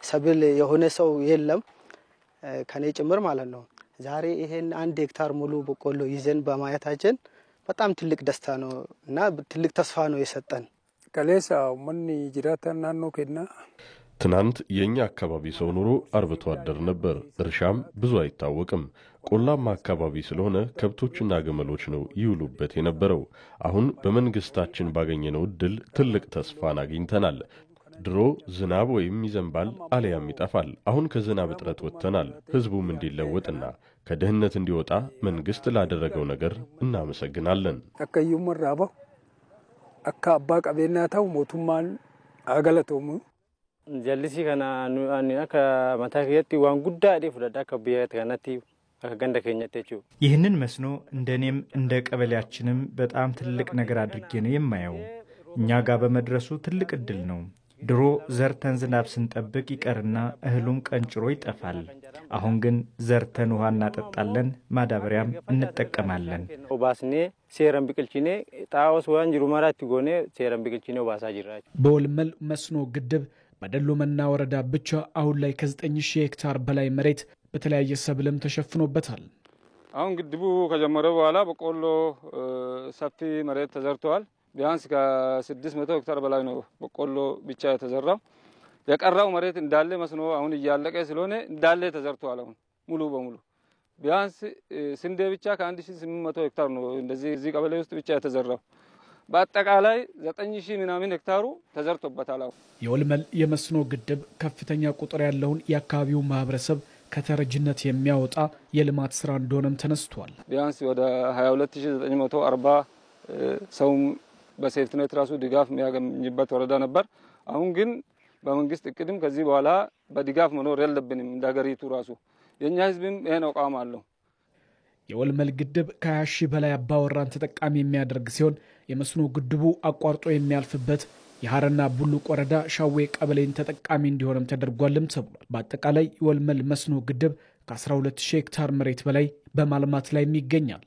ሰብል የሆነ ሰው የለም ከኔ ጭምር ማለት ነው። ዛሬ ይሄን 1 ሄክታር ሙሉ በቆሎ ይዘን በማየታችን በጣም ትልቅ ደስታ ነው እና ትልቅ ተስፋ ነው የሰጠን። ከሌሳ ማን ጅራታና ነው ከና ትናንት የኛ አካባቢ ሰው ኑሮ አርብቶ አደር ነበር። እርሻም ብዙ አይታወቅም። ቆላማ አካባቢ ስለሆነ ከብቶችና ግመሎች ነው ይውሉበት የነበረው። አሁን በመንግስታችን ባገኘነው እድል ትልቅ ተስፋን አግኝተናል። ድሮ ዝናብ ወይም ይዘንባል አለያም ይጠፋል። አሁን ከዝናብ እጥረት ወጥተናል። ህዝቡም እንዲለወጥና ከድህነት እንዲወጣ መንግስት ላደረገው ነገር እናመሰግናለን። አከዩም ወራባ አካ አባ ቀቤናታው ሞቱማን አገለቶሙ ጀልሲ ከና አኒ አካ ማታከየቲ ዋን ጉዳይ ፍለዳ ከቢያት ከናቲ አከገንደ ከኛቴቹ ይህንን መስኖ እንደኔም እንደ ቀበሌያችንም በጣም ትልቅ ነገር አድርጌ ነው የማየው። እኛ ጋር በመድረሱ ትልቅ እድል ነው። ድሮ ዘርተን ዝናብ ስንጠብቅ ይቀርና እህሉም ቀንጭሮ ይጠፋል። አሁን ግን ዘርተን ውሃ እናጠጣለን፣ ማዳበሪያም እንጠቀማለን። ኦባስኔ ሴረም ቢቅልቺኔ ጣውስ ወንጅሩ ማራት ጎኔ ሴረም ቢቅልቺኔ ኦባሳ ጅራች በወልመል መስኖ ግድብ በደሎ መና ወረዳ ብቻ አሁን ላይ ከ9000 ሄክታር በላይ መሬት በተለያየ ሰብልም ተሸፍኖበታል። አሁን ግድቡ ከጀመረ በኋላ በቆሎ ሰፊ መሬት ተዘርቷል። ቢያንስ ከ600 ሄክታር በላይ ነው በቆሎ ብቻ የተዘራው። የቀረው መሬት እንዳለ መስኖ አሁን እያለቀ ስለሆነ እንዳለ ተዘርቷል። አሁን ሙሉ በሙሉ ቢያንስ ስንዴ ብቻ ከ1800 ሄክታር ነው እንደዚህ እዚህ ቀበሌ ውስጥ ብቻ የተዘራው። በአጠቃላይ 9000 ምናምን ሄክታሩ ተዘርቶበታል። አሁን የወልመል የመስኖ ግድብ ከፍተኛ ቁጥር ያለውን የአካባቢው ማህበረሰብ ከተረጅነት የሚያወጣ የልማት ስራ እንደሆነም ተነስቷል። ቢያንስ ወደ 22940 ሰው በሴፍትኔት ራሱ ድጋፍ የሚያገኝበት ወረዳ ነበር። አሁን ግን በመንግስት እቅድም ከዚህ በኋላ በድጋፍ መኖር የለብንም እንደገሪቱ ራሱ የኛ ህዝብም ይሄን አቋም አለው። የወልመል ግድብ ከ20 ሺህ በላይ አባወራን ተጠቃሚ የሚያደርግ ሲሆን የመስኖ ግድቡ አቋርጦ የሚያልፍበት የሐረና ቡሉቅ ወረዳ ሻዌ ቀበሌን ተጠቃሚ እንዲሆንም ተደርጓልም ተብሏል። በአጠቃላይ የወልመል መስኖ ግድብ ከ12000 ሄክታር መሬት በላይ በማልማት ላይ ይገኛል።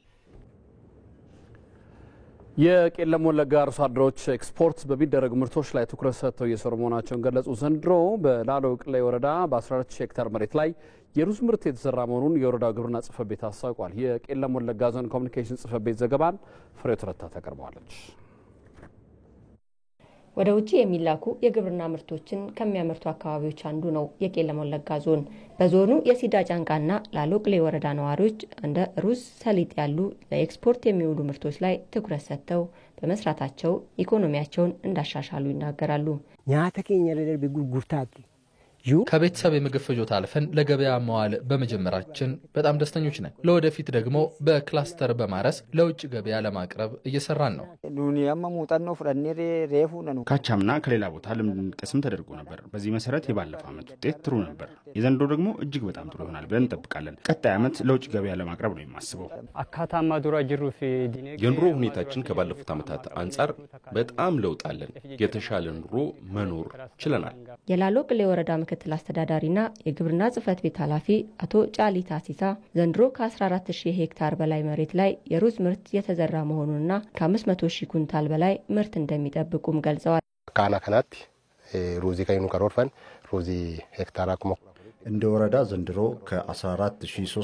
የቄለም ወለጋ አርሶ አደሮች ኤክስፖርት በሚደረጉ ምርቶች ላይ ትኩረት ሰጥተው እየሰሩ መሆናቸውን ገለጹ። ዘንድሮ በላሎ ቅሌ ወረዳ በ14000 ሄክታር መሬት ላይ የሩዝ ምርት የተዘራ መሆኑን የወረዳው ግብርና ጽሕፈት ቤት አስታውቋል። የቄለም ወለጋ ዞን ኮሚኒኬሽን ጽሕፈት ቤት ዘገባን ፍሬው ተረታ ታቀርባለች። ወደ ውጪ የሚላኩ የግብርና ምርቶችን ከሚያመርቱ አካባቢዎች አንዱ ነው የቄለም ወለጋ ዞን። በዞኑ የሲዳ ጫንቃና ላሎ ቅሌ ወረዳ ነዋሪዎች እንደ ሩዝ፣ ሰሊጥ ያሉ ለኤክስፖርት የሚውሉ ምርቶች ላይ ትኩረት ሰጥተው በመስራታቸው ኢኮኖሚያቸውን እንዳሻሻሉ ይናገራሉ። ኛተከኛ ለደር ቢጉርጉርታቲ ከቤተሰብ የምግብ ፍጆታ አልፈን ለገበያ መዋል በመጀመራችን በጣም ደስተኞች ነን። ለወደፊት ደግሞ በክላስተር በማረስ ለውጭ ገበያ ለማቅረብ እየሰራን ነው። ካቻምና ከሌላ ቦታ ልምድ እንድንቀስም ተደርጎ ነበር። በዚህ መሰረት የባለፈው ዓመት ውጤት ጥሩ ነበር። የዘንድሮ ደግሞ እጅግ በጣም ጥሩ ይሆናል ብለን እንጠብቃለን። ቀጣይ ዓመት ለውጭ ገበያ ለማቅረብ ነው የማስበው። የኑሮ ሁኔታችን ከባለፉት ዓመታት አንጻር በጣም ለውጥ አለን። የተሻለ ኑሮ መኖር ችለናል። የላሎ ቅሌ ወረዳ ምክትል አስተዳዳሪና የግብርና ጽሕፈት ቤት ኃላፊ አቶ ጫሊ ታሲሳ ዘንድሮ ከ14000 ሄክታር በላይ መሬት ላይ የሩዝ ምርት የተዘራ መሆኑንና ከ500,000 ኩንታል በላይ ምርት እንደሚጠብቁም ገልጸዋል። ካና ከናት ሩዚ ከይኑ ከሮርፈን ሩዚ ሄክታር አቁሞ እንደ ወረዳ ዘንድሮ ከ14348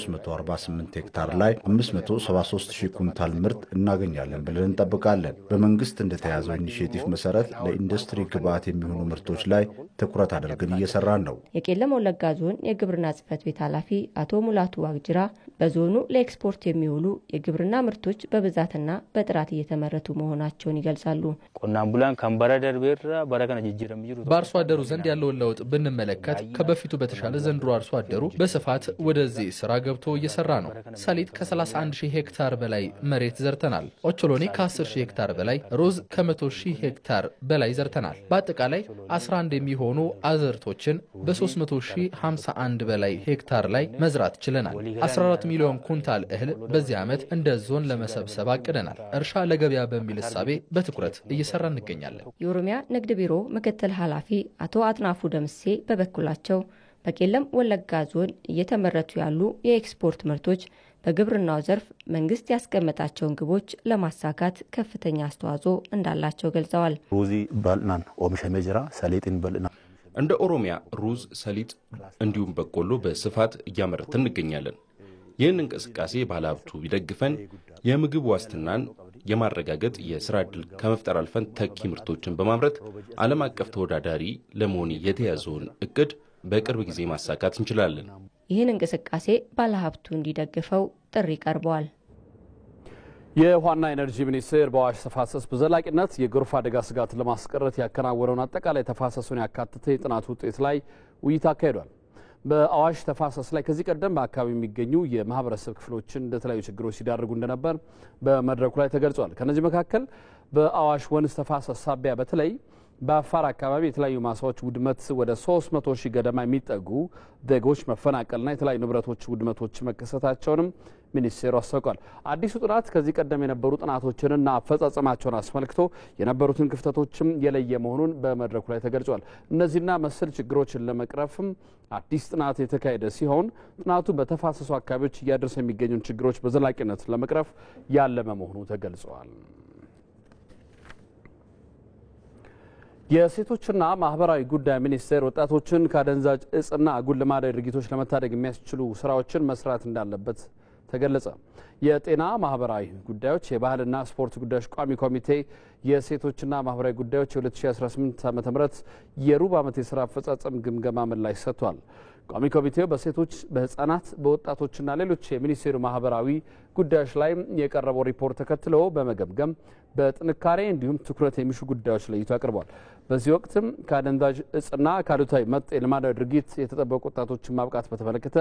ሄክታር ላይ 573000 ኩንታል ምርት እናገኛለን ብለን እንጠብቃለን። በመንግስት እንደተያዘው ኢኒሼቲቭ መሰረት ለኢንዱስትሪ ግብዓት የሚሆኑ ምርቶች ላይ ትኩረት አድርገን እየሰራን ነው። የቄለም ወለጋ ዞን የግብርና ጽሕፈት ቤት ኃላፊ አቶ ሙላቱ ዋግጅራ በዞኑ ለኤክስፖርት የሚውሉ የግብርና ምርቶች በብዛትና በጥራት እየተመረቱ መሆናቸውን ይገልጻሉ። ቆናን ቡላን ካምባራ ደርቤራ ባራከና ጅጅረም ይሩ በአርሶ አደሩ ዘንድ ያለውን ለውጥ ብንመለከት ከበፊቱ በተሻለ ዘንድሮ አርሶ አደሩ በስፋት ወደዚህ ስራ ገብቶ እየሰራ ነው። ሰሊጥ ከ31000 ሄክታር በላይ መሬት ዘርተናል። ኦቾሎኒ ከ10000 ሄክታር በላይ፣ ሩዝ ከ100000 ሄክታር በላይ ዘርተናል። በአጠቃላይ 11 የሚሆኑ አዝርቶችን በ300051 በላይ ሄክታር ላይ መዝራት ችለናል። 14 ሚሊዮን ኩንታል እህል በዚህ ዓመት እንደ ዞን ለመሰብሰብ አቅደናል። እርሻ ለገበያ በሚል እሳቤ በትኩረት እየሰራ እንገኛለን። የኦሮሚያ ንግድ ቢሮ ምክትል ኃላፊ አቶ አጥናፉ ደምሴ በበኩላቸው በቄለም ወለጋ ዞን እየተመረቱ ያሉ የኤክስፖርት ምርቶች በግብርናው ዘርፍ መንግስት ያስቀመጣቸውን ግቦች ለማሳካት ከፍተኛ አስተዋጽኦ እንዳላቸው ገልጸዋል። ሩዚ ባልናን ኦምሸሜ ጅራ ሰሊጥን በልና እንደ ኦሮሚያ ሩዝ፣ ሰሊጥ እንዲሁም በቆሎ በስፋት እያመረትን እንገኛለን። ይህን እንቅስቃሴ ባለሀብቱ ቢደግፈን የምግብ ዋስትናን የማረጋገጥ የስራ ዕድል ከመፍጠር አልፈን ተኪ ምርቶችን በማምረት ዓለም አቀፍ ተወዳዳሪ ለመሆን የተያዘውን እቅድ በቅርብ ጊዜ ማሳካት እንችላለን። ይህን እንቅስቃሴ ባለሀብቱ እንዲደግፈው ጥሪ ቀርበዋል። የውሃና ኢነርጂ ሚኒስቴር በአዋሽ ተፋሰስ በዘላቂነት የጎርፍ አደጋ ስጋት ለማስቀረት ያከናወነውን አጠቃላይ ተፋሰሱን ያካተተ የጥናት ውጤት ላይ ውይይት አካሂዷል። በአዋሽ ተፋሰስ ላይ ከዚህ ቀደም በአካባቢ የሚገኙ የማህበረሰብ ክፍሎችን ለተለያዩ ችግሮች ሲዳርጉ እንደነበር በመድረኩ ላይ ተገልጿል። ከነዚህ መካከል በአዋሽ ወንዝ ተፋሰስ ሳቢያ በተለይ በአፋር አካባቢ የተለያዩ ማሳዎች ውድመት ወደ 300,000 ገደማ የሚጠጉ ዜጎች መፈናቀልና የተለያዩ ንብረቶች ውድመቶች መከሰታቸውንም ሚኒስቴሩ አስታውቋል። አዲሱ ጥናት ከዚህ ቀደም የነበሩ ጥናቶችንና አፈጻጸማቸውን አስመልክቶ የነበሩትን ክፍተቶችም የለየ መሆኑን በመድረኩ ላይ ተገልጿል። እነዚህና መሰል ችግሮችን ለመቅረፍም አዲስ ጥናት የተካሄደ ሲሆን ጥናቱ በተፋሰሱ አካባቢዎች እያደረሰ የሚገኙን ችግሮች በዘላቂነት ለመቅረፍ ያለመ መሆኑ ተገልጿል። የሴቶችና ማህበራዊ ጉዳይ ሚኒስቴር ወጣቶችን ከአደንዛዥ እጽና አጉል ልማዳዊ ድርጊቶች ለመታደግ የሚያስችሉ ስራዎችን መስራት እንዳለበት ተገለጸ። የጤና ማህበራዊ ጉዳዮች የባህልና ስፖርት ጉዳዮች ቋሚ ኮሚቴ የሴቶችና ማህበራዊ ጉዳዮች የ2018 ዓ.ም የሩብ ዓመት የስራ አፈጻጸም ግምገማ ምላሽ ሰጥቷል። ቋሚ ኮሚቴው በሴቶች በህፃናት በወጣቶችና ሌሎች የሚኒስቴሩ ማህበራዊ ጉዳዮች ላይ የቀረበው ሪፖርት ተከትሎ በመገምገም በጥንካሬ እንዲሁም ትኩረት የሚሹ ጉዳዮች ለይቶ አቅርቧል። በዚህ ወቅትም ከአደንዛዥ እጽና ከአሉታዊ መጤ ልማዳዊ ድርጊት የተጠበቁ ወጣቶችን ማብቃት በተመለከተ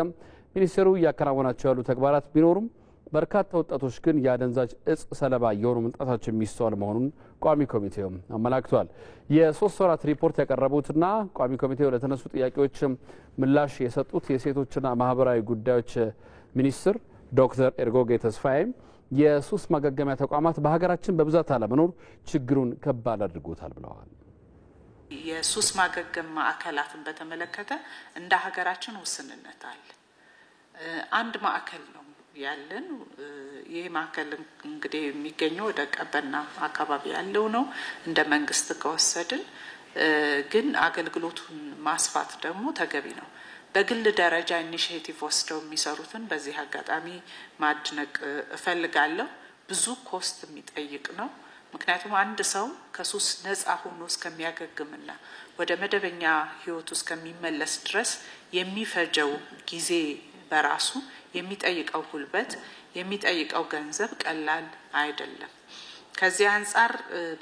ሚኒስቴሩ እያከናወናቸው ያሉ ተግባራት ቢኖሩም በርካታ ወጣቶች ግን የአደንዛዥ እጽ ሰለባ የሆኑ መምጣታቸው የሚስተዋል መሆኑን ቋሚ ኮሚቴው አመላክቷል። የ3 ወራት ሪፖርት ያቀረቡትና ቋሚ ኮሚቴው ለተነሱ ጥያቄዎች ምላሽ የሰጡት የሴቶችና ማህበራዊ ጉዳዮች ሚኒስትር ዶክተር ኤርጎጌ ተስፋዬ የሱስ ማገገሚያ ተቋማት በሀገራችን በብዛት አለመኖር ችግሩን ከባድ አድርጎታል ብለዋል። የሱስ ማገገም ማዕከላትን በተመለከተ እንደ ሀገራችን ውስንነት አለ። አንድ ማዕከል ነው ያለን። ይህ ማዕከል እንግዲህ የሚገኘው ወደ ቀበና አካባቢ ያለው ነው እንደ መንግስት ከወሰድን፣ ግን አገልግሎቱን ማስፋት ደግሞ ተገቢ ነው። በግል ደረጃ ኢኒሼቲቭ ወስደው የሚሰሩትን በዚህ አጋጣሚ ማድነቅ እፈልጋለሁ። ብዙ ኮስት የሚጠይቅ ነው። ምክንያቱም አንድ ሰው ከሱስ ነፃ ሆኖ እስከሚያገግምና ወደ መደበኛ ህይወቱ እስከሚመለስ ድረስ የሚፈጀው ጊዜ በራሱ የሚጠይቀው ጉልበት የሚጠይቀው ገንዘብ ቀላል አይደለም። ከዚህ አንጻር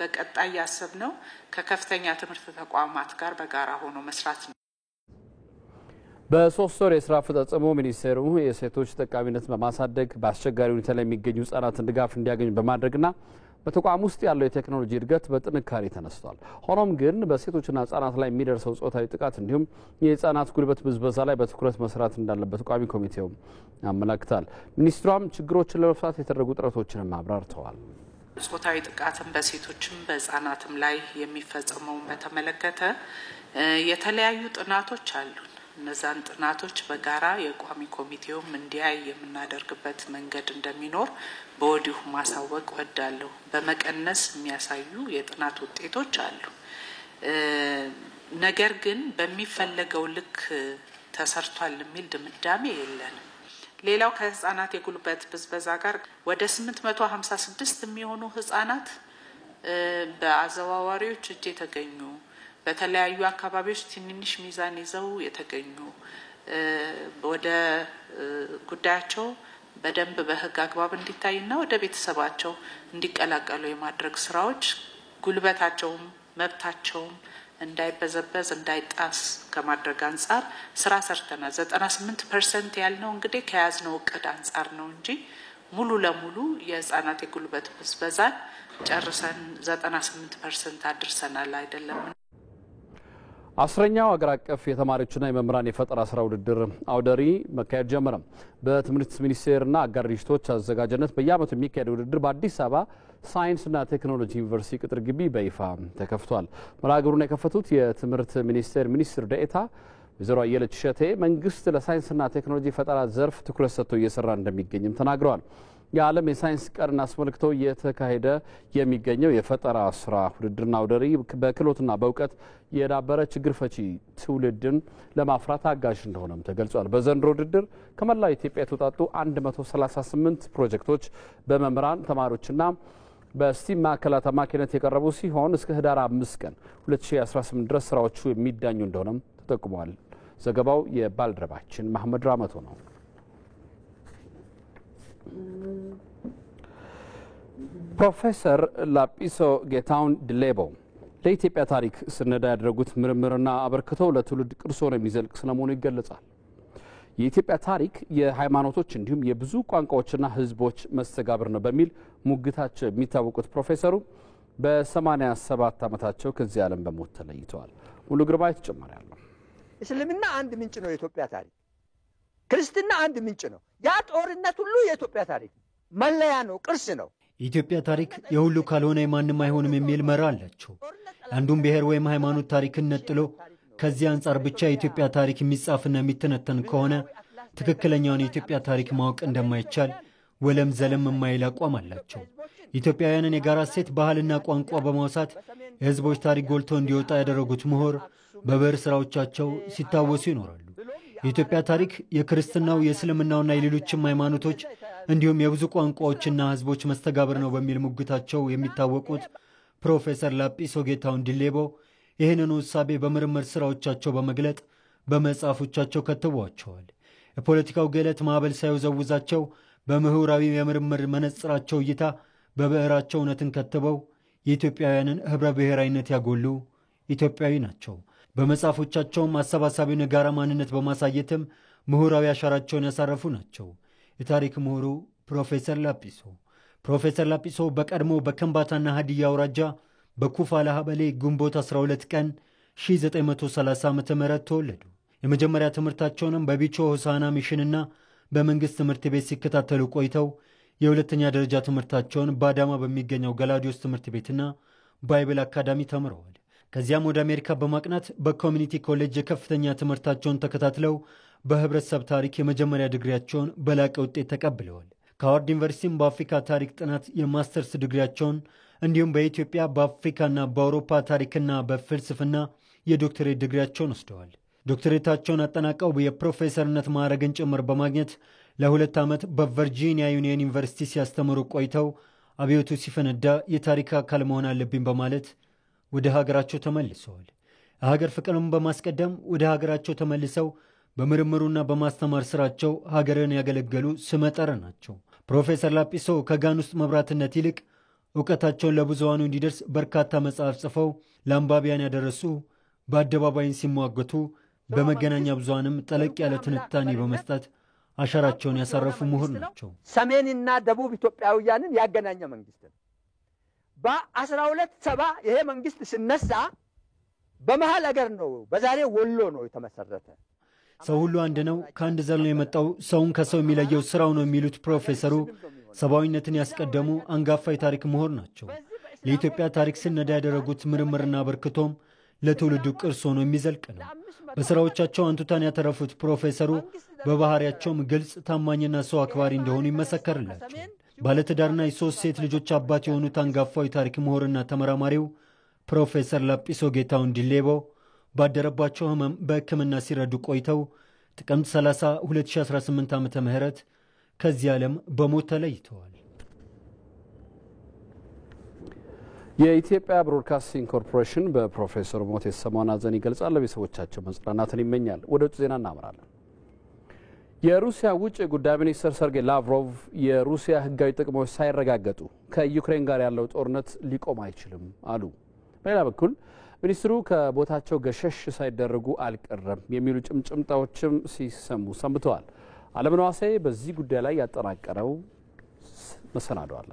በቀጣይ ያሰብነው ከከፍተኛ ትምህርት ተቋማት ጋር በጋራ ሆኖ መስራት ነው። በ3 ወር የስራ አፈጻጸሙ ሚኒስቴሩ የሴቶች ተጠቃሚነት በማሳደግ በአስቸጋሪ ሁኔታ ላይ የሚገኙ ህጻናትን ድጋፍ እንዲያገኙ በማድረግና በተቋም ውስጥ ያለው የቴክኖሎጂ እድገት በጥንካሬ ተነስቷል። ሆኖም ግን በሴቶችና ህጻናት ላይ የሚደርሰው ጾታዊ ጥቃት እንዲሁም የህጻናት ጉልበት ብዝበዛ ላይ በትኩረት መስራት እንዳለበት ቋሚ ኮሚቴው ያመለክታል። ሚኒስትሯም ችግሮችን ለመፍታት የተደረጉ ጥረቶችንም አብራርተዋል። ጾታዊ ጥቃትን በሴቶችም በህጻናትም ላይ የሚፈጸመውን በተመለከተ የተለያዩ ጥናቶች አሉ። እነዛን ጥናቶች በጋራ የቋሚ ኮሚቴውም እንዲያይ የምናደርግበት መንገድ እንደሚኖር በወዲሁ ማሳወቅ ወዳለሁ። በመቀነስ የሚያሳዩ የጥናት ውጤቶች አሉ። ነገር ግን በሚፈለገው ልክ ተሰርቷል የሚል ድምዳሜ የለንም። ሌላው ከህፃናት የጉልበት ብዝበዛ ጋር ወደ 856 የሚሆኑ ህፃናት በአዘዋዋሪዎች እጅ የተገኙ በተለያዩ አካባቢዎች ትንንሽ ሚዛን ይዘው የተገኙ ወደ ጉዳያቸው በደንብ በህግ አግባብ እንዲታይና ወደ ቤተሰባቸው እንዲቀላቀሉ የማድረግ ስራዎች ጉልበታቸውም መብታቸውም እንዳይበዘበዝ እንዳይጣስ ከማድረግ አንጻር ስራ ሰርተናል። 98% ያልነው እንግዲህ ከያዝነው እቅድ አንጻር ነው እንጂ ሙሉ ለሙሉ የህፃናት የጉልበት ብዝበዛን ጨርሰን 98% አድርሰናል አይደለም። 10ኛው ሀገር አቀፍ የተማሪዎችና የመምህራን የፈጠራ ስራ ውድድር አውደሪ መካሄድ ጀመረ። በትምህርት ሚኒስቴርና አጋር ድርጅቶች አዘጋጅነት በየዓመቱ የሚካሄድ ውድድር በአዲስ አበባ ሳይንስና ቴክኖሎጂ ዩኒቨርሲቲ ቅጥር ግቢ በይፋ ተከፍቷል። መርሃ ግብሩን የከፈቱት የትምህርት ሚኒስቴር ሚኒስትር ዴኤታ ወይዘሮ አየለች እሸቴ መንግስት ለሳይንስና ቴክኖሎጂ ፈጠራ ዘርፍ ትኩረት ሰጥቶ እየሰራ እንደሚገኝም ተናግረዋል። የዓለም የሳይንስ ቀንን አስመልክቶ እየተካሄደ የሚገኘው የፈጠራ ስራ ውድድርና አውደ ርዕይ በክህሎትና በእውቀት የዳበረ ችግር ፈቺ ትውልድን ለማፍራት አጋዥ እንደሆነም ተገልጿል። በዘንድሮ ውድድር ከመላው ኢትዮጵያ የተውጣጡ 138 ፕሮጀክቶች በመምህራን ተማሪዎችና በስቲም ማዕከላት አማካኝነት የቀረቡ ሲሆን እስከ ህዳር 5 ቀን 2018 ድረስ ስራዎቹ የሚዳኙ እንደሆነም ተጠቁሟል። ዘገባው የባልደረባችን መሐመድ ራመቶ ነው። ፕሮፌሰር ላጲሶ ጌታሁን ድሌቦ ለኢትዮጵያ ታሪክ ስነዳ ያደረጉት ምርምርና አበርክተው ለትውልድ ቅርስ ሆኖ የሚዘልቅ ስለመሆኑ ይገለጻል። የኢትዮጵያ ታሪክ የሃይማኖቶች እንዲሁም የብዙ ቋንቋዎችና ህዝቦች መስተጋብር ነው በሚል ሙግታቸው የሚታወቁት ፕሮፌሰሩ በ87 ዓመታቸው ከዚህ ዓለም በሞት ተለይተዋል። ሙሉ ግርባይ ተጨማሪ አለው። እስልምና አንድ ምንጭ ነው የኢትዮጵያ ታሪክ፣ ክርስትና አንድ ምንጭ ነው። ያ ጦርነት ሁሉ የኢትዮጵያ ታሪክ መለያ ነው፣ ቅርስ ነው። የኢትዮጵያ ታሪክ የሁሉ ካልሆነ የማንም አይሆንም የሚል መራ አላቸው። አንዱን ብሔር ወይም ሃይማኖት ታሪክን ነጥሎ ከዚህ አንጻር ብቻ የኢትዮጵያ ታሪክ የሚጻፍና የሚተነተን ከሆነ ትክክለኛውን የኢትዮጵያ ታሪክ ማወቅ እንደማይቻል ወለም ዘለም የማይል አቋም አላቸው። ኢትዮጵያውያንን የጋራ እሴት፣ ባህልና ቋንቋ በማውሳት የህዝቦች ታሪክ ጎልቶ እንዲወጣ ያደረጉት ምሁር በብዕር ስራዎቻቸው ሲታወሱ ይኖራሉ። የኢትዮጵያ ታሪክ የክርስትናው፣ የእስልምናውና የሌሎችም ሃይማኖቶች እንዲሁም የብዙ ቋንቋዎችና ህዝቦች መስተጋብር ነው በሚል ሙግታቸው የሚታወቁት ፕሮፌሰር ላጲሶ ጌታሁን ድሌቦ ይህንኑ እሳቤ በምርምር ስራዎቻቸው በመግለጥ በመጽሐፎቻቸው ከትበዋቸዋል። የፖለቲካው ገለት ማዕበል ሳይወዘውዛቸው በምሁራዊ የምርምር መነጽራቸው እይታ በብዕራቸው እውነትን ከትበው የኢትዮጵያውያንን ህብረ ብሔራዊነት ያጎሉ ኢትዮጵያዊ ናቸው። በመጽሐፎቻቸውም አሰባሳቢውን የጋራ ማንነት በማሳየትም ምሁራዊ አሻራቸውን ያሳረፉ ናቸው። የታሪክ ምሁሩ ፕሮፌሰር ላጲሶ በቀድሞ በከምባታና ሀዲያ አውራጃ በኩፋ ላሀበሌ ግንቦት 12 ቀን 1930 ዓ.ም ተወለዱ። የመጀመሪያ ትምህርታቸውንም በቢቾ ሆሳና ሚሽንና በመንግሥት ትምህርት ቤት ሲከታተሉ ቆይተው የሁለተኛ ደረጃ ትምህርታቸውን በአዳማ በሚገኘው ገላዲዮስ ትምህርት ቤትና ባይብል አካዳሚ ተምረዋል። ከዚያም ወደ አሜሪካ በማቅናት በኮሚኒቲ ኮሌጅ የከፍተኛ ትምህርታቸውን ተከታትለው በህብረተሰብ ታሪክ የመጀመሪያ ዲግሪያቸውን በላቀ ውጤት ተቀብለዋል። ከሃዋርድ ዩኒቨርሲቲም በአፍሪካ ታሪክ ጥናት የማስተርስ ዲግሪያቸውን እንዲሁም በኢትዮጵያ በአፍሪካና በአውሮፓ ታሪክና በፍልስፍና የዶክተሬት ዲግሪያቸውን ወስደዋል። ዶክተሬታቸውን አጠናቀው የፕሮፌሰርነት ማዕረግን ጭምር በማግኘት ለ2 ዓመት በቨርጂኒያ ዩኒየን ዩኒቨርሲቲ ሲያስተምሩ ቆይተው አብዮቱ ሲፈነዳ የታሪክ አካል መሆን አለብኝ በማለት ወደ ሀገራቸው ተመልሰዋል። የሀገር ፍቅርን በማስቀደም ወደ ሀገራቸው ተመልሰው በምርምሩና በማስተማር ስራቸው ሀገርን ያገለገሉ ስመጠር ናቸው። ፕሮፌሰር ላጲሶ ከጋን ውስጥ መብራትነት ይልቅ እውቀታቸውን ለብዙሃኑ እንዲደርስ በርካታ መጽሐፍ ጽፈው ለአንባቢያን ያደረሱ፣ በአደባባይን ሲሟገቱ፣ በመገናኛ ብዙሃንም ጠለቅ ያለ ትንታኔ በመስጠት አሻራቸውን ያሳረፉ ምሁር ናቸው። ሰሜንና ደቡብ ኢትዮጵያውያንን ያገናኘ መንግስት ነው። በ1270 ይሄ መንግስት ሲነሳ በመሃል አገር ነው፣ በዛሬ ወሎ ነው የተመሰረተ። ሰው ሁሉ አንድ ነው፣ ከአንድ ዘር ነው የመጣው፣ ሰውን ከሰው የሚለየው ስራው ነው የሚሉት ፕሮፌሰሩ ሰብአዊነትን ያስቀደሙ አንጋፋ የታሪክ ምሁር ናቸው። ለኢትዮጵያ ታሪክ ስነዳ ያደረጉት ምርምርና አበርክቶም ለትውልዱ ቅርስ ሆኖ የሚዘልቅ ነው። በስራዎቻቸው አንቱታን ያተረፉት ፕሮፌሰሩ በባህሪያቸውም ግልጽ፣ ታማኝና ሰው አክባሪ እንደሆኑ ይመሰከርላቸዋል። ባለትዳርና የ3 ሴት ልጆች አባት የሆኑት አንጋፋው የታሪክ ምሁርና ተመራማሪው ፕሮፌሰር ላጲሶ ጌታሁን ድሌቦ ባደረባቸው ህመም በሕክምና ሲረዱ ቆይተው ጥቅምት 30 2018 ዓ.ም ከዚህ ዓለም በሞት ተለይተዋል። የኢትዮጵያ ብሮድካስቲንግ ኮርፖሬሽን በፕሮፌሰሩ ሞት የተሰማውን ሐዘን ይገልጻል። ለቤተሰቦቻቸው መጽናናትን ይመኛል። ወደ ውጭ ዜና እናመራለን። የሩሲያ ውጭ ጉዳይ ሚኒስትር ሰርጌይ ላቭሮቭ የሩሲያ ህጋዊ ጥቅሞች ሳይረጋገጡ ከዩክሬን ጋር ያለው ጦርነት ሊቆም አይችልም አሉ። በሌላ በኩል ሚኒስትሩ ከቦታቸው ገሸሽ ሳይደረጉ አልቀረም የሚሉ ጭምጭምታዎችም ሲሰሙ ሰንብተዋል። አለምነህ ዋሴ በዚህ ጉዳይ ላይ ያጠናቀረው መሰናዶ አለ።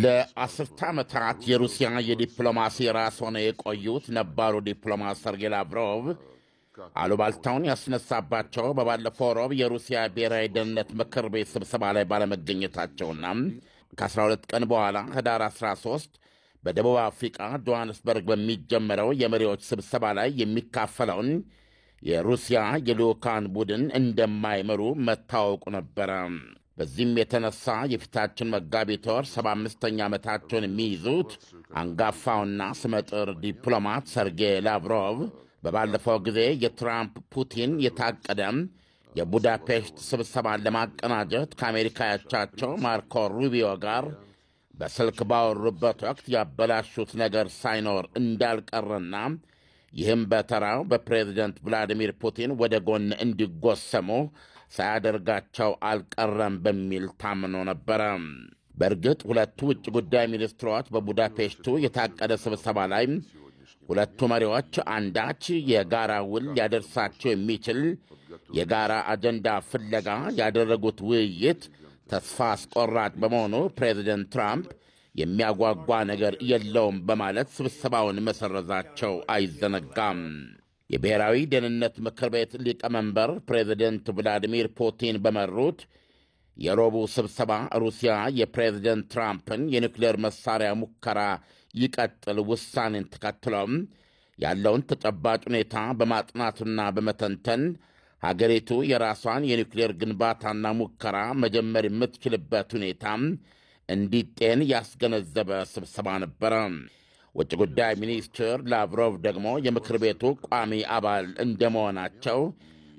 ለ10 ዓመታት የሩሲያ የዲፕሎማሲ ራስ ሆነው የቆዩት ነባሩ ዲፕሎማት ሰርጌይ ላቭሮቭ አሉባልታውን ያስነሳባቸው በባለፈው ሮብ የሩሲያ ብሔራዊ ደህንነት ምክር ቤት ስብሰባ ላይ ባለመገኘታቸውና ከ12 ቀን በኋላ ህዳር 13 በደቡብ አፍሪቃ ጆሃንስበርግ በሚጀመረው የመሪዎች ስብሰባ ላይ የሚካፈለውን የሩሲያ የልዑካን ቡድን እንደማይመሩ መታወቁ ነበረ። በዚህም የተነሳ የፊታችን መጋቢት ወር 75ኛ ዓመታቸውን የሚይዙት አንጋፋውና ስመጥር ዲፕሎማት ሰርጌይ ላቭሮቭ በባለፈው ጊዜ የትራምፕ ፑቲን የታቀደ የቡዳፔስት ስብሰባን ለማቀናጀት ከአሜሪካ ያቻቸው ማርኮ ሩቢዮ ጋር በስልክ ባወሩበት ወቅት ያበላሹት ነገር ሳይኖር እንዳልቀረና ይህም በተራው በፕሬዝደንት ቭላዲሚር ፑቲን ወደ ጎን እንዲጎሰሙ ሳያደርጋቸው አልቀረም በሚል ታምኖ ነበረ። በእርግጥ ሁለቱ ውጭ ጉዳይ ሚኒስትሮች በቡዳፔስቱ የታቀደ ስብሰባ ላይ ሁለቱ መሪዎች አንዳች የጋራ ውል ሊያደርሳቸው የሚችል የጋራ አጀንዳ ፍለጋ ያደረጉት ውይይት ተስፋ አስቆራጭ በመሆኑ ፕሬዝደንት ትራምፕ የሚያጓጓ ነገር የለውም በማለት ስብሰባውን መሰረዛቸው አይዘነጋም። የብሔራዊ ደህንነት ምክር ቤት ሊቀመንበር ፕሬዝደንት ቭላዲሚር ፑቲን በመሩት የረቡዕ ስብሰባ ሩሲያ የፕሬዝደንት ትራምፕን የኒውክሌር መሳሪያ ሙከራ ይቀጥል ውሳኔን ተከትሎም ያለውን ተጨባጭ ሁኔታ በማጥናትና በመተንተን ሀገሪቱ የራሷን የኒውክሌር ግንባታና ሙከራ መጀመር የምትችልበት ሁኔታ እንዲጤን ያስገነዘበ ስብሰባ ነበረ። ውጭ ጉዳይ ሚኒስትር ላቭሮቭ ደግሞ የምክር ቤቱ ቋሚ አባል እንደመሆናቸው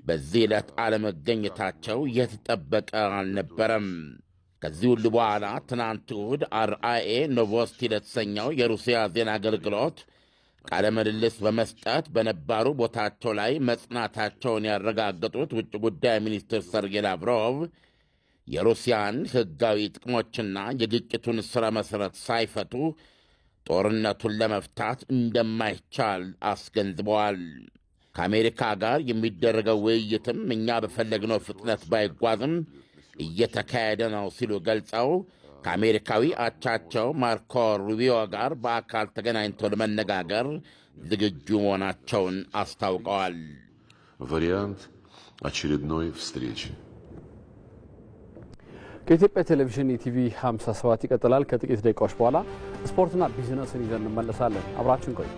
በዚህ ዕለት አለመገኘታቸው የተጠበቀ አልነበረም። ከዚህ ሁሉ በኋላ ትናንት እሁድ አርአኤ ኖቮስቲ ለተሰኘው የሩሲያ ዜና አገልግሎት ቃለ ምልልስ በመስጠት በነባሩ ቦታቸው ላይ መጽናታቸውን ያረጋገጡት ውጭ ጉዳይ ሚኒስትር ሰርጌይ ላቭሮቭ የሩሲያን ሕጋዊ ጥቅሞችና የግጭቱን ሥረ መሠረት ሳይፈቱ ጦርነቱን ለመፍታት እንደማይቻል አስገንዝበዋል። ከአሜሪካ ጋር የሚደረገው ውይይትም እኛ በፈለግነው ፍጥነት ባይጓዝም እየተካሄደ ነው ሲሉ ገልጸው ከአሜሪካዊ አቻቸው ማርኮ ሩቢዮ ጋር በአካል ተገናኝተው ለመነጋገር ዝግጁ መሆናቸውን አስታውቀዋል። ቫሪያንት очередной встречи ከኢትዮጵያ ቴሌቪዥን ኢቲቪ 57 ይቀጥላል። ከጥቂት ደቂቃዎች በኋላ ስፖርትና ቢዝነስን ይዘን እንመለሳለን። አብራችን ቆዩ።